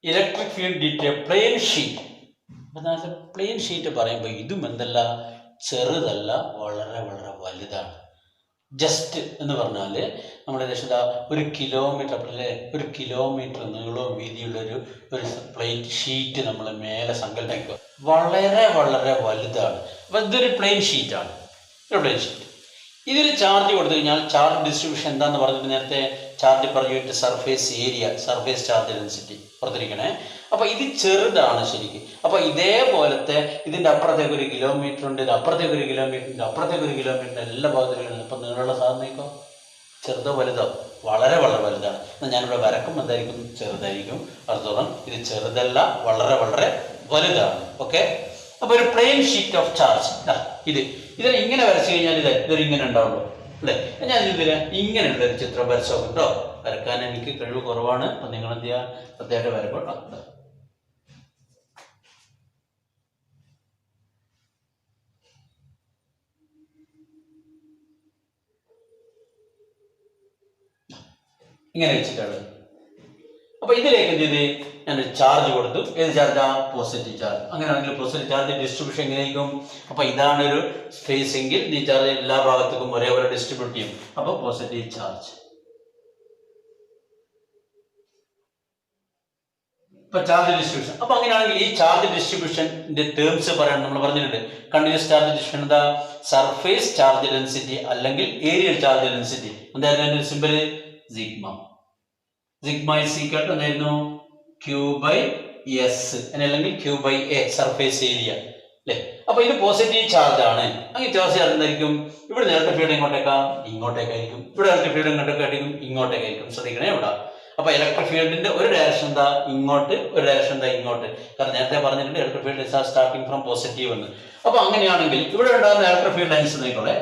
Electric field detail plane sheet. അപ്പം plane sheet പറയുമ്പോൾ ഇതും എന്തല്ല, ചെറുതല്ല, വളരെ വളരെ വലുതാണ്. ജസ്റ്റ് എന്ന് പറഞ്ഞാൽ നമ്മുടെ ഏകദേശം ഒരു കിലോമീറ്റർ അല്ലേ, ഒരു കിലോമീറ്റർ നീളവും വീതിയുള്ള ഒരു പ്ലെയിൻ ഷീറ്റ് നമ്മൾ മേലെ സങ്കല്പിക്കുക. വളരെ വളരെ വലുതാണ്. അപ്പം ഇതൊരു പ്ലെയിൻ ഷീറ്റാണ്, ഒരു പ്ലെയിൻ ഷീറ്റ്. ഇതിൽ ചാർജ് കൊടുത്തു കഴിഞ്ഞാൽ ചാർജ് ഡിസ്ട്രിബ്യൂഷൻ എന്താണെന്ന് പറഞ്ഞിട്ട് നേരത്തെ charge per unit surface area, surface charge density പുറത്തിരിക്കണേ. അപ്പോൾ ഇത് ചെറുതാണ് ശരിക്കും. അപ്പോൾ ഇതേപോലത്തെ ഇതിൻ്റെ അപ്പുറത്തേക്ക് ഒരു കിലോമീറ്റർ ഉണ്ട്, ഇത് അപ്പുറത്തേക്ക് ഒരു കിലോമീറ്റർ ഉണ്ട്, അപ്പുറത്തേക്ക് ഒരു കിലോമീറ്റർ, എല്ലാ ഭാഗത്തും. അപ്പം നീളമുള്ള സാധനമൊക്കെ ചെറുതോ വലുതോ, വളരെ വളരെ വലുതാണ്. എന്നാൽ ഞാനിവിടെ വരക്കും എന്തായിരിക്കും, ചെറുതായിരിക്കും. അർത്ഥം ഇത് ചെറുതല്ല, വളരെ വളരെ വലുതാണ്. ഓക്കെ. അപ്പോൾ ഒരു പ്ലെയിൻ ഷീറ്റ് ഓഫ് ചാർജ് ഇതിനെ ഇങ്ങനെ വരച്ചു കഴിഞ്ഞാൽ ഇതൊരു ഇങ്ങനെ ഉണ്ടാവുള്ളൂ അല്ലേ. ഞാൻ ഇതിന് ഇങ്ങനെയുള്ള ഒരു ചിത്രം വരച്ചു നോക്കട്ടോ. വരക്കാൻ എനിക്ക് കഴിവ് കുറവാണ്. അപ്പം നിങ്ങൾ എന്ത് ചെയ്യുക, പ്രത്യേകമായിട്ട് വരക്കോട്ടോ. ഇങ്ങനെ വെച്ചിട്ടാണ്. അപ്പൊ ഇതിലേക്ക് എന്ത് ചെയ്ത് ഞാനൊരു ചാർജ് കൊടുത്തു. ഏത് ചാർജാ? Positive charge. അങ്ങനെയാണെങ്കിൽ പോസിറ്റീവ് ചാർജ് ഡിസ്ട്രിബ്യൂഷൻ എങ്ങനെയായിരിക്കും? അപ്പൊ ഇതാണ് ഒരു സ്പേസ് എങ്കിൽ ഈ ചാർജ് എല്ലാ ഭാഗത്തേക്കും ഒരേപോലെ ഡിസ്ട്രിബ്യൂട്ട് ചെയ്യും. അപ്പൊ പോസിറ്റീവ് ചാർജ്. ഇപ്പൊ ചാർജ് ഡിസ്ട്രിബ്യൂഷൻ. അപ്പൊ അങ്ങനെയാണെങ്കിൽ ഈ ചാർജ് ഡിസ്ട്രിബ്യൂഷന്റെ ടേംസ് പറയാൻ നമ്മൾ പറഞ്ഞിട്ടുണ്ട്. കണ്ടിന്യൂസ് ചാർജ് ഡിസ്ട്രിബ്യൂഷൻ എന്താ? സർഫേസ് ചാർജ് ഡെൻസിറ്റി അല്ലെങ്കിൽ ഏരിയൽ ചാർജ് ഡെൻസിറ്റി. എന്തായിരുന്നു അതിന്റെ symbol? Sigma. Sigma is equal to എന്തായിരുന്നു? ക്യൂ ബൈ എസ് അല്ലെങ്കിൽ Q by A, surface area അല്ലേ. അപ്പൊ ഇത് പോസിറ്റീവ് ചാർജ് ആണ്. അങ്ങനെ ചാർജ് ചാർജ് എന്തായിരിക്കും? ഇവിടെ ഇലക്ട്രിക് ഫീൽഡ് ഇങ്ങോട്ടേക്കായിരിക്കും. ഇവിടെ ഇലക്ട്രിക് ഫീൽഡ് ഇങ്ങോട്ടേക്കായിരിക്കും, ഇങ്ങോട്ടേക്കായിരിക്കും. ശ്രദ്ധിക്കണേ ഇവിടെ. അപ്പൊ ഇലക്ട്രിക് ഫീൽഡിന്റെ ഒരു ഡയറക്ഷൻ എന്താ? ഇങ്ങോട്ട്. ഒരു ഡയറക്ഷൻ എന്താ? ഇങ്ങോട്ട്. കാരണം നേരത്തെ പറഞ്ഞിട്ടുണ്ട് electric field is starting from positive എന്ന്. അപ്പൊ അങ്ങനെയാണെങ്കിൽ ഇവിടെ ഉണ്ടാകുന്ന ഇലക്ട്രിക് ഫീൽഡ് ലൈൻസ് നോക്കോളെ.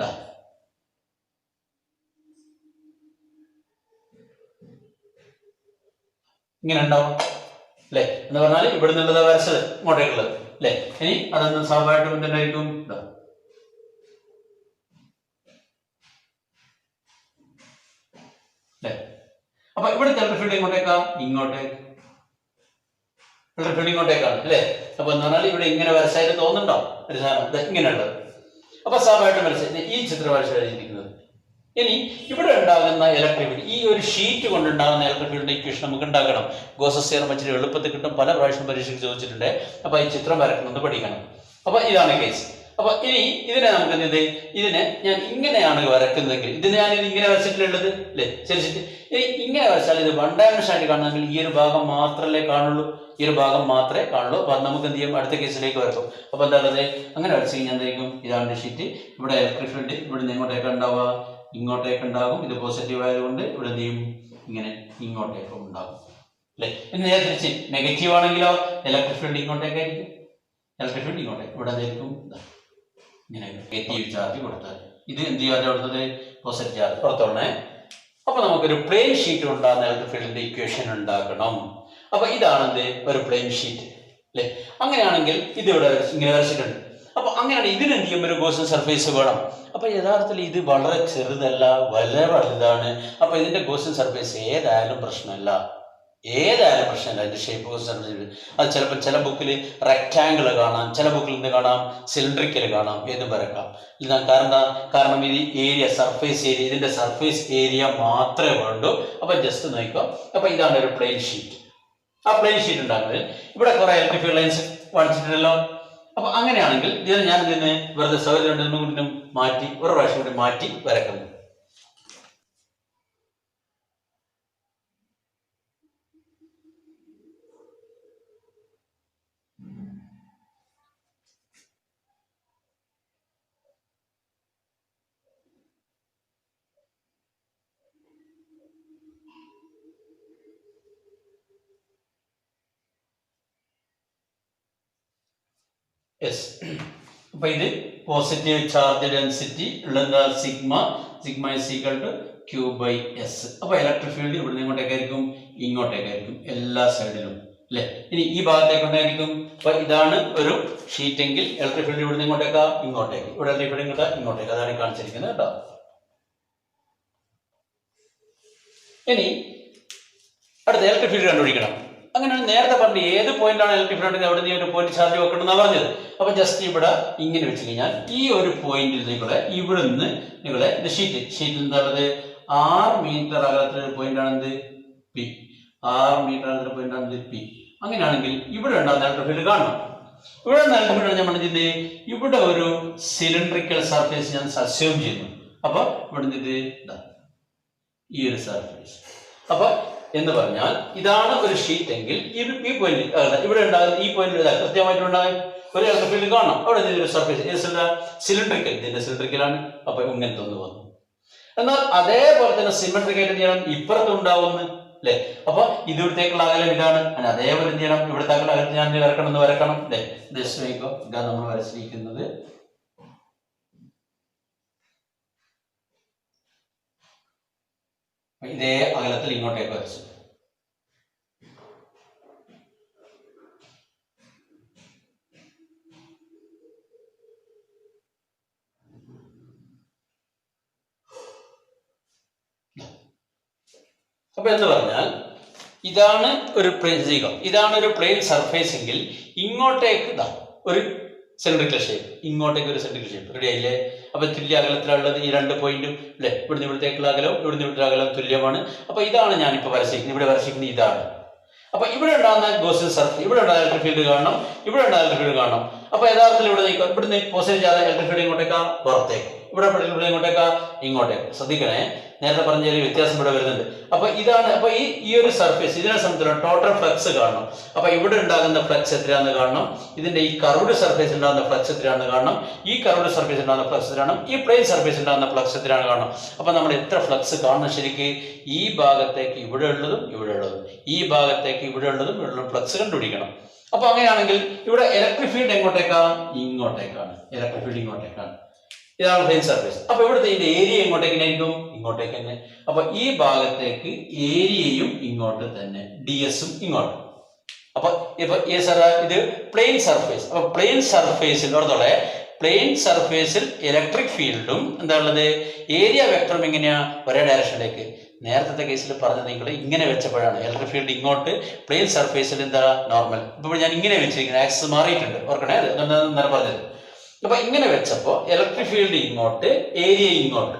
ഇങ്ങനെ ഉണ്ടാവും അല്ലെ. എന്ന് പറഞ്ഞാൽ ഇവിടെ നിന്നുള്ളത് വരച്ചത് ഇങ്ങോട്ടേക്കുള്ളത് അല്ലെ. ഇനി അതൊന്ന് സ്വാഭാവികമായിട്ടും എന്തുണ്ടായിരിക്കും? അല്ലെ. അപ്പൊ ഇവിടെ ഇലക്ട്രിക് ഫീൽഡ് ഇങ്ങോട്ടേക്കാ, ഇങ്ങോട്ടേക്ക്. ഇലക്ട്രിക് ഫീൽഡ് ഇങ്ങോട്ടേക്കാണ് അല്ലെ. അപ്പൊ എന്ന് പറഞ്ഞാൽ ഇവിടെ ഇങ്ങനെ വരച്ചായിട്ട് തോന്നുന്നുണ്ടോ ഒരു സാധനം ഇങ്ങനെയുള്ളത്? അപ്പൊ സ്വാഭാവികമായിട്ടും വരച്ച ഈ ചിത്രം വരച്ചിരിക്കുന്നത്. ഇനി ഇവിടെ ഉണ്ടാകുന്ന ഇലക്ട്രിക് ഫീൽഡ്, ഈ ഒരു ഷീറ്റ് കൊണ്ടുണ്ടാകുന്ന ഇലക്ട്രിക് ഫീൽഡിന്റെ ഇക്വേഷൻ നമുക്ക് ഉണ്ടാക്കണം. ഗോസസ് തിയറം വെച്ചിട്ട് എളുപ്പത്തിൽ കിട്ടും. പല പ്രാവശ്യം പരീക്ഷയ്ക്ക് ചോദിച്ചിട്ടുണ്ട്. അപ്പൊ ഈ ചിത്രം വരക്കുന്നത് പഠിക്കണം. അപ്പൊ ഇതാണ് കേസ്. അപ്പൊ ഇനി ഇതിനെ നമുക്ക് എന്ത് ചെയ്ത്, ഇതിനെ ഞാൻ ഇങ്ങനെയാണ് വരക്കുന്നതെങ്കിൽ ഇതിനെ ഞാൻ ഇങ്ങനെ വരച്ചിട്ടുള്ളത് അല്ലേ, ശരിച്ചിട്ട് ഇനി ഇങ്ങനെ വരച്ചാൽ ഇത് വൺ ഡയമെൻഷൻ ആയിട്ട് കാണുന്നെങ്കിൽ ഈ ഒരു ഭാഗം മാത്രമേ കാണുള്ളൂ, ഈ ഒരു ഭാഗം മാത്രമേ കാണുള്ളൂ. അപ്പൊ നമുക്ക് എന്ത് ചെയ്യും, അടുത്ത കേസിലേക്ക് വരക്കും. അപ്പൊ എന്താ ഉള്ളത്, അങ്ങനെ വരച്ച് കഴിഞ്ഞാൽ എന്തായിരിക്കും? ഇതാണ് ഷീറ്റ്. ഇവിടെ ഇലക്ട്രിക് ഫീൽഡ് ഇവിടെ നിന്ന് ഇങ്ങോട്ടേക്ക് ഉണ്ടാവുക, ഇങ്ങോട്ടേക്ക് ഉണ്ടാകും. ഇത് പോസിറ്റീവ് ആയതുകൊണ്ട് ഇവിടെ എന്ത് ചെയ്യും? ഇങ്ങനെ ഇങ്ങോട്ടേക്കും ഉണ്ടാകും അല്ലെ. ഇനി നേരെ തിരിച്ച് നെഗറ്റീവ് ആണെങ്കിലോ ഇലക്ട്രിക് ഫീൽഡ് ഇങ്ങോട്ടേക്കായിരിക്കും, ഇലക്ട്രിക് ഫീൽഡ് ഇങ്ങോട്ടേക്ക്. ഇവിടെ എന്തായിരിക്കും? ഇങ്ങനെ നെഗറ്റീവ് ചാർജ് കൊടുത്താൽ ഇത് എന്ത് ചാർജ് കൊടുത്തത്? Positive charge. പുറത്തോളണേ. അപ്പൊ നമുക്കൊരു പ്ലെയിൻ ഷീറ്റ് ഉണ്ടാകുന്ന ഇലക്ട്രിക് ഫീൽഡിന്റെ ഇക്വേഷൻ ഉണ്ടാക്കണം. അപ്പൊ ഇതാണെന്ത്? ഒരു പ്ലെയിൻ ഷീറ്റ് അല്ലെ. അങ്ങനെയാണെങ്കിൽ ഇത് ഇവിടെ ഇങ്ങനെ വരച്ചിട്ടുണ്ട്. അപ്പൊ അങ്ങനെയാണ് ഇതിന് എന്ത് ചെയ്യും? ഒരു ഗോസിയൻ സർഫേസ് വേണം. അപ്പൊ യഥാർത്ഥത്തിൽ ഇത് വളരെ ചെറുതല്ല, വളരെ വലുതാണ്. അപ്പൊ ഇതിന്റെ ഗോസിയൻ സർഫേസ് ഏതായാലും പ്രശ്നമല്ല, അതിന്റെ ഷേപ്പ് ഗോസിയൻ സർഫേസ്. അത് ചിലപ്പോൾ ചില ബുക്കിൽ റെക്ടാങ്കിൾ കാണാം, ചില ബുക്കിൽ എന്ത് കാണാം? സിലിണ്ടറിക്കൽ കാണാം. ഏതും വരക്കാം. കാരണം ഇത് ഏരിയ, സർഫേസ് ഏരിയ, ഇതിന്റെ സർഫേസ് ഏരിയ മാത്രമേ വേണ്ടൂ. അപ്പൊ ജസ്റ്റ് നോക്കിക്കോ. അപ്പൊ ഇതാണ് ഒരു പ്ലെയിൻ ഷീറ്റ്. ആ പ്ലെയിൻ ഷീറ്റ് ഉണ്ടാകുന്നത് ഇവിടെ കുറെ ഇലക്ട്രിക് ഫീൽഡ് ലൈൻസ് കാണിച്ചിട്ടുണ്ടല്ലോ. അപ്പൊ അങ്ങനെയാണെങ്കിൽ ഇതിന് ഞാൻ ഇതിനെ വെറുതെ സൗകര്യം മാറ്റി ഒരു പ്രാവശ്യം കൂടി മാറ്റി വരക്കുന്നു. യെസ്. അപ്പൊ ഇത് പോസിറ്റീവ് ചാർജ് ഡെൻസിറ്റി ഉള്ള sigma is equal to Q/S. അപ്പൊ ഇലക്ട്രിക് ഫീൽഡ് ഇവിടെ ഇങ്ങോട്ടേക്കായിരിക്കും, ഇങ്ങോട്ടേക്കായിരിക്കും, എല്ലാ സൈഡിലും അല്ലെ. ഇനി ഈ ഭാഗത്തേക്ക് ഉണ്ടായിരിക്കും. അപ്പൊ ഇതാണ് ഒരു ഷീറ്റ് എങ്കിൽ ഇലക്ട്രിക് ഫീൽഡ് ഇവിടെ ഇങ്ങോട്ടേക്കാ, ഇങ്ങോട്ടേക്ക്, ഇവിടെ ഇവിടെ ഇങ്ങോട്ടാ, ഇങ്ങോട്ടേക്ക്. അതാണ് കാണിച്ചിരിക്കുന്നത് കേട്ടോ. ഇനി അടുത്ത ഇലക്ട്രിക് ഫീൽഡ് കണ്ടുപിടിക്കണം. അങ്ങനെയാണ് നേരത്തെ പറഞ്ഞത് ഏത് പോയിന്റാണ് ഇലക്ട്രിക് ഫീൽഡ് അവിടെ നീ ഒരു പോയിന്റ് ചാർജ് വെക്കണമെന്നാണ് പറഞ്ഞത്. അപ്പൊ ജസ്റ്റ് ഇവിടെ ഇങ്ങനെ വെച്ച് കഴിഞ്ഞാൽ ഈ ഒരു പോയിന്റിൽ നിങ്ങളെ ഇവിടെ നിന്ന് നിങ്ങളെ ഇത് ഷീറ്റിൽ എന്താണത് 6 മീറ്റർ അകലത്തിലൊരു പോയിന്റ് ആണെന്ത് പി. 6 മീറ്റർ അകലത്തിലെ പോയിന്റ് ആണെന്ത് പി. അങ്ങനെയാണെങ്കിൽ ഇവിടെ ഉണ്ടാകുന്ന ഇലക്ട്രിക് ഫീൽഡ് കാണണം. ഇവിടെ ഇലക്ട്രിക് ഫീൽഡ് ഞാൻ പറഞ്ഞത് ഇവിടെ ഒരു സിലിണ്ടറിക്കൽ സർഫേസ് ഞാൻ അസ്യൂം ചെയ്യുന്നു. അപ്പൊ ഇവിടെ ഇത് ഈ ഒരു സർഫേസ്. അപ്പൊ എന്ന് പറഞ്ഞാൽ ഇതാണ് ഒരു ഷീറ്റ് എങ്കിൽ ഈ പോയിന്റ് ഇവിടെ ഉണ്ടാകുന്ന ഈ പോയിന്റ് കൃത്യമായിട്ടുണ്ടാകും ഒരു ഇലക്ട്രിക് ഫീൽഡ് കാണാം. അവിടെ ഒരു സർഫേസ് സിലിണ്ടറിക്കൽ, ഇതിന്റെ സിലിണ്ടറിക്കലാണ്. അപ്പൊ ഇങ്ങനത്തെ ഒന്ന് വന്നു. എന്നാൽ അതേപോലെ തന്നെ സിമെട്രിക് ആയിട്ട് എന്ത് ചെയ്യണം, ഇപ്പുറത്തുണ്ടാവുന്നു അല്ലെ. അപ്പൊ ഇവിടത്തേക്കുള്ള അകലം ഇതാണ്. അതേപോലെ എന്ത് ചെയ്യണം, ഇവിടുത്തെ അകലം ഞാൻ വരക്കണം എന്ന് വരക്കണം അല്ലെ. ഇതാണ് നമ്മൾ വരച്ചിരിക്കുന്നത്. ഇതേ അകലത്തിൽ ഇങ്ങോട്ടേക്ക് വരച്ചു. അപ്പൊ എന്ന് പറഞ്ഞാൽ ഇതാണ് ഒരു പ്ലെയിൻ സർഫേസ് എങ്കിൽ ഇങ്ങോട്ടേക്ക് ഒരു സിലിണ്ടറിക്കൽ ഷേപ്പ്, ഇങ്ങോട്ടേക്ക് ഒരു സിലിണ്ടറിക്കൽ ഷേപ്പ് റെഡി ആയില്ലേ. അപ്പൊ തുല്യ അകലത്തിലുള്ളത് ഈ 2 പോയിന്റും അല്ലെ. ഇവിടുന്ന് ഇവിടത്തേക്കുള്ള അകലവും ഇവിടുന്ന് ഇവിടുത്തെ അകലവും തുല്യമാണ്. അപ്പൊ ഇതാണ് ഞാനിപ്പോ വരച്ചിരിക്കുന്നത്. ഇവിടെ വരച്ചിരിക്കുന്നത് ഇതാണ്. അപ്പൊ ഇവിടെ ഉണ്ടാകുന്ന ഗോസിയൻ സർഫേസ്, ഇവിടെ ഉണ്ടാകുന്ന ഇലക്ട്രിക് ഫീൽഡ് കാണണം, ഇവിടെ ഉണ്ടാകുന്ന ഇലക്ട്രിക് ഫീൽഡ് കാണണം. അപ്പൊ യഥാർത്ഥത്തിൽ ഇവിടുന്ന് പോസിറ്റീവ് ചാർജ് ഇലക്ട്രിക് ഫീൽഡ് ഇങ്ങോട്ടേക്കാ, പുറത്തേക്ക്. ഇവിടെ ഇങ്ങോട്ടേക്കാ, ഇങ്ങോട്ടേക്ക്. ശ്രദ്ധിക്കണേ, നേരത്തെ പറഞ്ഞ ഒരു വ്യത്യാസം ഇവിടെ വരുന്നുണ്ട്. അപ്പൊ ഇതാണ്. അപ്പൊ ഈ ഒരു സർഫേസ് ഇതിനെ സംബന്ധിച്ചുള്ള ടോട്ടൽ ഫ്ലക്സ് കാണണം. അപ്പൊ ഇവിടെ ഉണ്ടാകുന്ന ഫ്ലക്സ് എത്രയാണെന്ന് കാണണം. ഇതിന്റെ ഈ കർവ്ഡ് സർഫേസ് ഉണ്ടാകുന്ന ഫ്ലക്സ് എത്രയാണെന്ന് കാണണം. ഈ കർവ്ഡ് സർഫേസ് ഉണ്ടാകുന്ന ഫ്ലക്സ് എത്രയാണ്, ഈ പ്ലെയിൻ സർഫേസ് ഉണ്ടാകുന്ന ഫ്ലക്സ് എത്രയാണ് കാണണം. അപ്പൊ നമ്മൾ എത്ര ഫ്ലക്സ് കാണണം ശരിക്ക്, ഈ ഭാഗത്തേക്ക് ഇവിടെ ഉള്ളതും ഇവിടെ ഉള്ളതും, ഈ ഭാഗത്തേക്ക് ഇവിടെ ഉള്ളതും ഇവിടെ ഉള്ളതും ഫ്ലക്സ് കണ്ടുപിടിക്കണം. അപ്പൊ അങ്ങനെയാണെങ്കിൽ ഇവിടെ ഇലക്ട്രിക് ഫീൽഡ് എങ്ങോട്ടേക്കാ, ഇങ്ങോട്ടേക്കാണ്. ഇലക്ട്രിക് ഫീൽഡ് ഇങ്ങോട്ടേക്കാണ്. ഇതാണ് പ്ലെയിൻ സർഫേസ്. അപ്പൊ ഇവിടുത്തെ ഇതിന്റെ ഏരിയ എങ്ങോട്ടേക്കായിരിക്കും, ഇങ്ങോട്ടേക്ക് തന്നെ. അപ്പൊ ഈ ഭാഗത്തേക്ക് ഏരിയയും ഇങ്ങോട്ട് തന്നെ, ds-ഉം ഇങ്ങോട്ട്. അപ്പൊ ഇത് പ്ലെയിൻ സർഫേസ്. അപ്പൊ പ്ലെയിൻ സർഫേസിൽ ഓർത്തോളെ, പ്ലെയിൻ സർഫേസിൽ ഇലക്ട്രിക് ഫീൽഡും എന്താ ഉള്ളത്, ഏരിയ വെക്ടറും എങ്ങനെയാ, ഒരേ ഡയറക്ഷനിലേക്ക്. നേരത്തെ കേസിൽ പറഞ്ഞത് നിങ്ങൾ ഇങ്ങനെ വെച്ചപ്പോഴാണ് ഇലക്ട്രിക് ഫീൽഡ് ഇങ്ങോട്ട്, പ്ലെയിൻ സർഫേസിൽ എന്താ നോർമൽ. ഇപ്പൊ ഞാൻ ഇങ്ങനെ വെച്ചിരിക്കുന്നത്, ആക്സിസ് മാറിയിട്ടുണ്ട്, ഓർക്കണേ, അത് നേരെ പറഞ്ഞത്. അപ്പൊ ഇങ്ങനെ വെച്ചപ്പോ ഇലക്ട്രിക് ഫീൽഡ് ഇങ്ങോട്ട്, ഏരിയ ഇങ്ങോട്ട്,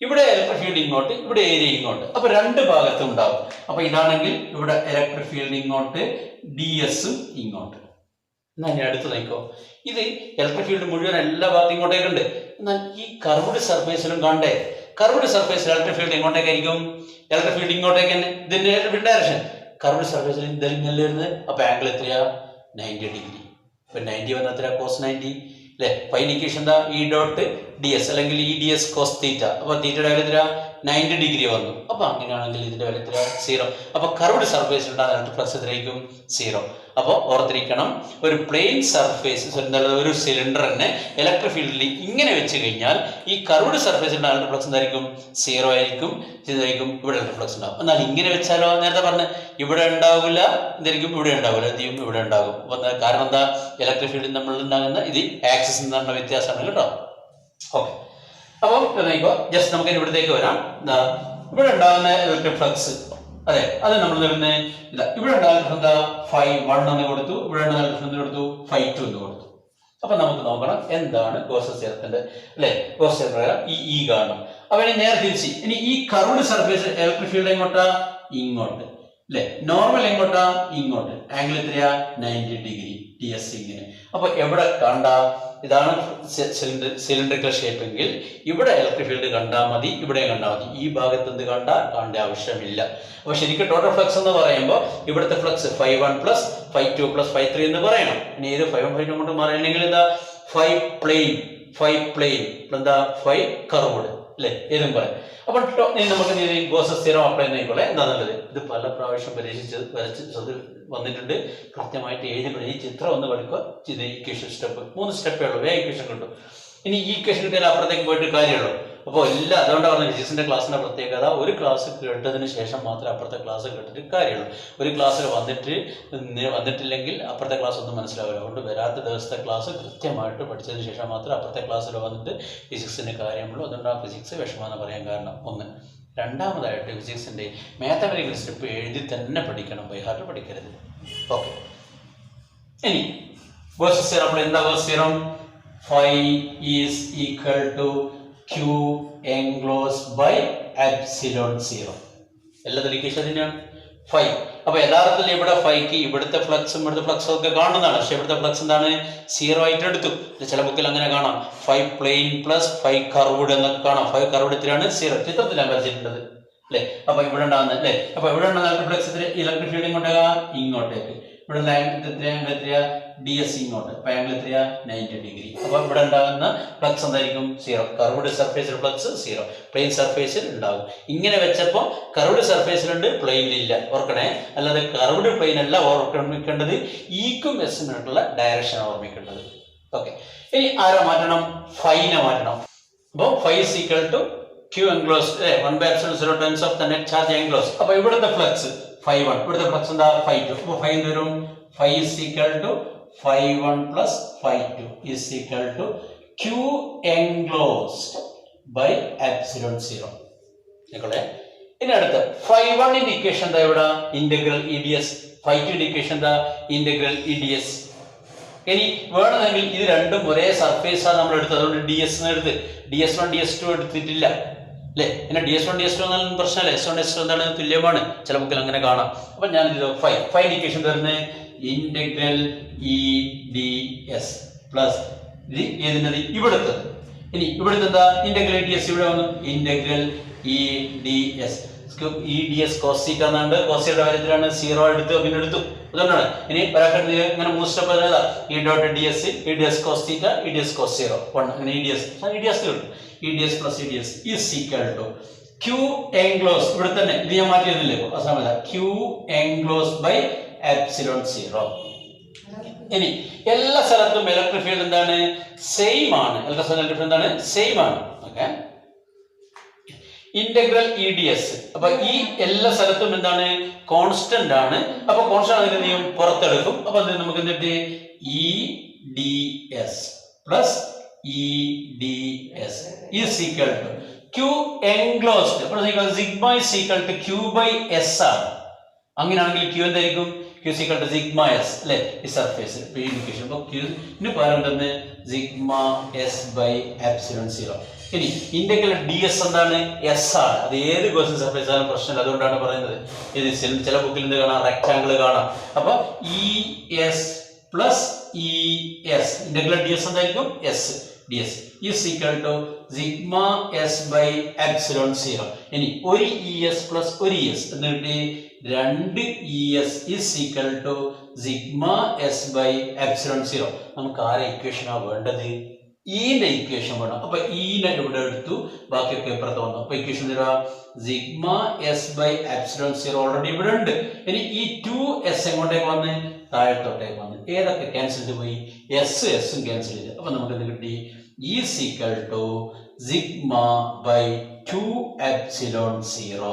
ഇവിടെ ഇലക്ട്രിക് ഫീൽഡ് ഇങ്ങോട്ട്, ഇവിടെ ഏരിയ ഇങ്ങോട്ട്. അപ്പൊ 2 ഭാഗത്തും ഉണ്ടാവും. അപ്പൊ ഇതാണെങ്കിൽ ഇവിടെ ഇലക്ട്രിക് ഫീൽഡ് ഇങ്ങോട്ട്, ds-ഉം ഇങ്ങോട്ട്. എന്നാൽ ഞാൻ അടുത്ത് നോക്കോ, ഇത് ഇലക്ട്രിക് ഫീൽഡ് മുഴുവൻ എല്ലാ ഭാഗത്തും ഇങ്ങോട്ടേക്കുണ്ട്. എന്നാൽ ഈ കർവ്ഡ് സർഫേസിലും കണ്ടേ, കർവ്ഡ് സർഫേസിൽ ഇലക്ട്രിക് ഫീൽഡ് എങ്ങോട്ടേക്കായിരിക്കും, ഇലക്ട്രിക് ഫീൽഡ് ഇങ്ങോട്ടേക്ക് തന്നെ. ഇതിന്റെ ഡയറക്ഷൻ കർവ്ഡ് സർഫേസിൽ ഇതെല്ലാം വരുന്നത്. അപ്പൊ ആംഗിൾ എത്രയാ, 90 ഡിഗ്രി. ഇപ്പൊ 90 വന്ന എത്ര, cos 90 അല്ലെ. ഇക്വേഷൻ എന്താ, ഇ ഡോട്ട് ds അല്ലെങ്കിൽ ഇ ds cos തീറ്റ. അപ്പൊ തീറ്റയുടെ വാല്യൂ എത്ര, 90 ഡിഗ്രി വന്നു. അപ്പൊ അങ്ങനെയാണെങ്കിൽ ഇതിന്റെ വാല്യൂ എത്ര, 0. അപ്പൊ കർവ്ഡ് സർഫേസ് ഉണ്ടാകുന്ന ഫ്ലക്സ് എത്രയായിരിക്കും, 0. അപ്പോൾ ഓർത്തിരിക്കണം, ഒരു പ്ലെയിൻ സർഫേസ് ഒരു സിലിണ്ടറിനെ ഇലക്ട്രിക് ഫീൽഡിൽ ഇങ്ങനെ വെച്ച് കഴിഞ്ഞാൽ ഈ കർവ്ഡ് സർഫേസ് ഉണ്ടാകുന്ന ഫ്ലക്സ് എന്തായിരിക്കും, 0 ആയിരിക്കും. ഇതായിരിക്കും ഇവിടെ ഫ്ലക്സ് ഉണ്ടാവും. എന്നാൽ ഇങ്ങനെ വെച്ചാലോ, നേരത്തെ പറഞ്ഞ ഇവിടെ ഉണ്ടാവില്ല, എന്തായിരിക്കും, ഇവിടെ ഉണ്ടാവില്ല, എന്ത് ചെയ്യും, ഇവിടെ ഉണ്ടാകും. കാരണം എന്താ, ഇലക്ട്രിക് ഫീൽഡിൽ നമ്മൾ ഉണ്ടാകുന്ന ഇത് ആക്സിസ് എന്നുള്ള വ്യത്യാസമാണ് കേട്ടോ. ഓക്കെ, അപ്പം ജസ്റ്റ് നമുക്ക് ഇവിടത്തേക്ക് വരാം. ഇവിടെ ഉണ്ടാകുന്ന ഇലക്ട്രിക് ഫ്ലക്സ്, അതെ, അത് നമ്മൾ ഇതാ ഇവിടെ ഉണ്ടാകുന്ന എന്താ, φ1 എന്ന് കൊടുത്തു, ഇവിടെ ഉണ്ടാകുന്ന കൊടുത്തു, φ2 എന്ന് കൊടുത്തു. അപ്പൊ നമുക്ക് നോക്കണം എന്താണ് ഗോസ്സ് തിയറത്തിന്റെ അല്ലെ, ഗോസ്സ് തിയറം പ്രകാരം ഈ കാണണം. അപ്പൊ ഇനി നേരെ തിരിച്ച്, ഇനി ഈ കർവ്ഡ് സർഫേസ് ഇലക്ട്രിക് ഫീൽഡ് എങ്ങോട്ടാ, ഇങ്ങോട്ട്, അല്ലെ? നോർമൽ എങ്ങോട്ടാ? ഇങ്ങോട്ട്. ആംഗിൾ എത്രയാ? 90 ഡിഗ്രി. DS ഇങ്ങനെ. അപ്പൊ എവിടെ കണ്ട ഇതാണ് സിലിണ്ടറിക്കൽ ഷേപ്പ് എങ്കിൽ ഇവിടെ ഇലക്ട്രിക് ഫീൽഡ് കണ്ടാൽ മതി, ഇവിടെ കണ്ടാൽ മതി. ഈ ഭാഗത്ത് എന്ത് കാണേണ്ട ആവശ്യമില്ല. അപ്പൊ ശരിക്കും ടോട്ടൽ ഫ്ലക്സ് എന്ന് പറയുമ്പോൾ ഇവിടുത്തെ ഫ്ലക്സ് ϕ1 പ്ലസ് ϕ2 പ്ലസ് ϕ3 എന്ന് പറയണം. ഇനി ഏത് ϕ1 ϕ2 കൊണ്ട് പറയണമെങ്കിൽ എന്താ? ϕ പ്ലെയിൻ എന്താ? ϕ കർവ്ഡ് അല്ലെ? ഏതും പറയാം. അപ്പോൾ നമുക്ക് ഗോസസ് തിയറം അപ്ലൈ ചെയ്യുന്നതിനുള്ള എന്താ നല്ലത്? ഇത് പല പ്രാവശ്യം വരച്ച് വന്നിട്ടുണ്ട്. കൃത്യമായിട്ട് എഴുതി ഈ ചിത്രം ഒന്ന് പഠിക്കുക. ഇത് ഇക്വേഷൻ സ്റ്റെപ്പ് 3 സ്റ്റെപ്പേ ഉള്ളൂ. വേഗം ഇക്വേഷൻ കിട്ടും. ഇനി ഈ ഇക്വേഷൻ കിട്ടിയാൽ അപ്പുറത്തേക്ക് പോയിട്ട് കാര്യമുള്ളൂ. അപ്പോൾ അതുകൊണ്ടാണ് പറഞ്ഞത് ഫിസിക്സിന്റെ ക്ലാസ്സിന്റെ പ്രത്യേകത. ഒരു ക്ലാസ് കേട്ടതിന് ശേഷം മാത്രമേ അപ്പുറത്തെ ക്ലാസ് കേട്ടിട്ട് കാര്യമുള്ളൂ. ഒരു ക്ലാസ്സിൽ വന്നിട്ടില്ലെങ്കിൽ അപ്പുറത്തെ ക്ലാസ് ഒന്നും മനസ്സിലാവില്ല. അതുകൊണ്ട് വരാത്ത ദിവസത്തെ ക്ലാസ് കൃത്യമായിട്ട് പഠിച്ചതിന് ശേഷം മാത്രമേ അപ്പുറത്തെ ക്ലാസ്സിൽ വന്നിട്ട് ഫിസിക്സിന്റെ കാര്യമുള്ളൂ. അതുകൊണ്ടാണ് ഫിസിക്സ് വിഷമമെന്ന് പറയാൻ കാരണം. ഒന്ന്. രണ്ടാമതായിട്ട് ഫിസിക്സിന്റെ മാത്തമാറ്റിക്കൽ സ്റ്റെപ്പ് എഴുതി തന്നെ പഠിക്കണം, ബൈ ഹാർട്ട് പഠിക്കരുത്. ഓക്കെ. ഇനി ഗോസസ് തിയറം അപ്പോൾ എന്താ Gauss's theorem? Phi is equal to Q enclosed by epsilon 0. എല്ലാത്തിലും ഇക്വേഷൻ തന്നെയാണ് ഫൈ. അപ്പൊ യഥാർത്ഥത്തിൽ ഇവിടെ ഫൈക്ക് ഇവിടുത്തെ ഫ്ലക്സും ഇവിടുത്തെ ഫ്ലക്സും ഒക്കെ കാണുന്നതാണ്. പക്ഷെ ഇവിടുത്തെ ഫ്ലക്സ് എന്താണ്? 0 ആയിട്ട് എടുത്തു. ചില ബുക്കിൽ അങ്ങനെ കാണാം. Phi plane plus phi curved എന്നൊക്കെ കാണാം. ഫൈ കർവ്ഡ് എത്രയാണ്? 0. ചിത്രത്തിലാണ് വരച്ചിട്ടുള്ളത് അല്ലെ? അപ്പൊ ഇവിടെ ഉണ്ടാകുന്നത് അല്ലെ? അപ്പൊ ഇവിടെ ഉണ്ടാകുന്ന ഫ്ലക്സ് ഇലക്ട്രിക് ഫീൽഡ് ഇങ്ങോട്ടേക്ക്. ഇവിടെ എത്രയാ? DS ഇങ്ങോട്ട്. അപ്പൊ ആംഗിൾ എത്രയാ? 90 ഡിഗ്രി. അപ്പൊ ഇവിടെ ഉണ്ടാകുന്ന ഫ്ലക്സ് എന്തായിരിക്കും? 0. കർവ്ഡ് സർഫേസിൽ ഫ്ലക്സ് 0, പ്ലെയിൻ സർഫേസിൽ ഉണ്ടാകും. ഇങ്ങനെ വെച്ചപ്പോൾ കർവ്ഡ് സർഫേസിലുണ്ട്, പ്ലെയിനിലില്ല. ഓർക്കണേ. അല്ലാതെ കർവ്ഡ് പ്ലെയിൻ അല്ല ഓർമ്മിക്കേണ്ടത്, ഈക്കും എസിനുള്ള ഡയറക്ഷൻ ഓർമ്മിക്കേണ്ടത്. ഓക്കെ. ഇനി ആരാ മാറ്റണം? ഫൈനെ മാറ്റണം. അപ്പോൾ phi is equal to Q enclosed 1/0 times of the net charge enclosed. അപ്പൊ ഇവിടുത്തെ ഫ്ലക്സ് ϕ1, ഇവിടുത്തെ ഫ്ലക്സ് എന്താ? ϕ2. അപ്പൊ ഫൈ എന്ത് വരും? Phi is equal to ϕ1 plus ϕ2 is equal to Q enclosed by epsilon 0. ഇനി അടുത്ത് ϕ1 ഇക്വേഷൻ എന്താ? ഇവിടെ ഇന്റഗ്രൽ EdS. ϕ2 ഇക്വേഷൻ എന്താ? Integral EdS. ഇനി വേണമെങ്കിൽ ഇത് രണ്ടും ഒരേ സർഫേസ് ആണ് നമ്മൾ എടുത്തത്. അതുകൊണ്ട് DS എടുത്ത് DS1 DS2 എടുത്തിട്ടില്ല അല്ലെ? പിന്നെ DS1 DS2 എന്നാലും പ്രശ്നമല്ല. S1 S2 എന്താണ്? തുല്യമാണ്. ചില ബുക്കിൽ അങ്ങനെ കാണാം. അപ്പൊ ഞാൻ ഇത് ഫൈ ഇക്വേഷൻ തരുന്നത് ഇന്റഗ്രൽ EdS പ്ലസ് ഏതിൻ്റെ? ഇവിടുത്തെ. ഇനി ഇവിടുത്തെ എന്താ? ഇന്റഗ്രൽ EdS ഇവിടെ വന്നു. ഇന്റഗ്രൽ EdS cos θ എന്നാണ്ട്. cos θ കാര്യത്തിലാണ് 0 എടുത്ത് പിന്നെ എടുത്തു. അതുകൊണ്ടാണ് ഇനി പരാക്രമത്തിൽ ഇങ്ങനെ 3 സ്റ്റെപ്പ് എഴുതാം. EdS cos θ, EdS cos 0 1. അങ്ങനെ EdS EdS plus EdS is equal to Q enclosed. ഇവിടെ തന്നെ ഇത് ഞാൻ മാറ്റിയിരുന്നില്ലേ? അസാമല്ല. Q enclosed by epsilon 0. ഇനി എല്ലാ സ്ഥലത്തും ഇലക്ട്രിക് ഫീൽഡ് എന്താണ്? സെയിം ആണ്. ഇലക്ട്രിക് ഫീൽഡ് എന്താണ്? സെയിം ആണ്. ഓക്കെ. Integral EdS. അപ്പൊ ഈ എല്ലാ സ്ഥലത്തും എന്താണ്? കോൺസ്റ്റന്റ് ആണ്. അപ്പൊ കോൺസ്റ്റന്റ് ആണ് പുറത്തെടുക്കും. അപ്പൊ നമുക്ക് എന്തിട്ട്? EdS plus EdS is equal to Q enclosed. അപ്പോൾ sigma is equal to Q by S ആണ്. അങ്ങനെയാണെങ്കിൽ Q എന്തായിരിക്കും? Q is equal to sigma S അല്ലെ? ഈ സർഫേസ് ഇൻഡിക്കേഷൻ. അപ്പോൾ Q ന് പകരം തന്നെ സിഗ്മ S by epsilon 0. ഇനി ഇന്റഗ്രൽ DS എന്താണ്? S ആണ്. അത് ഏത് ഗോസിയൻ സർഫേസ് ആയാലും പ്രശ്നമില്ല. അതുകൊണ്ടാണ് പറയുന്നത്. ഇത് ചില ബുക്കിൽ എന്ത് കാണാം? റെക്ടാങ്കിൾ കാണാം. അപ്പൊ ES plus ES integral DS എന്തായിരിക്കും? S DS is equal to sigma S by epsilon 0. ഇനി ഒരു ES പ്ലസ് ഒരു ES എന്നിട്ട് 2 ES is equal to sigma S by epsilon 0. നമുക്ക് ആരെ ഇക്വേഷനാണ് വേണ്ടത്? ഈന്റെ ഇക്വേഷൻ വേണം. അപ്പൊ ഈനെ ഇവിടെ എടുത്തു, ബാക്കിയൊക്കെ ഇപ്പുറത്ത് വന്നു. അപ്പൊ ഇക്വേഷൻ തരാ sigma S by epsilon 0 already ഇവിടെ ഉണ്ട്. ഇനി ഈ 2s എങ്ങോട്ടേക്ക് വന്ന്? താഴത്തോട്ടേക്ക് വന്ന്. ഏതൊക്കെ ക്യാൻസൽ ചെയ്ത് പോയി? എസും ക്യാൻസൽ ചെയ്ത്. അപ്പൊ നമുക്ക് എന്ത് കിട്ടി? Is equal to sigma by 2 epsilon 0.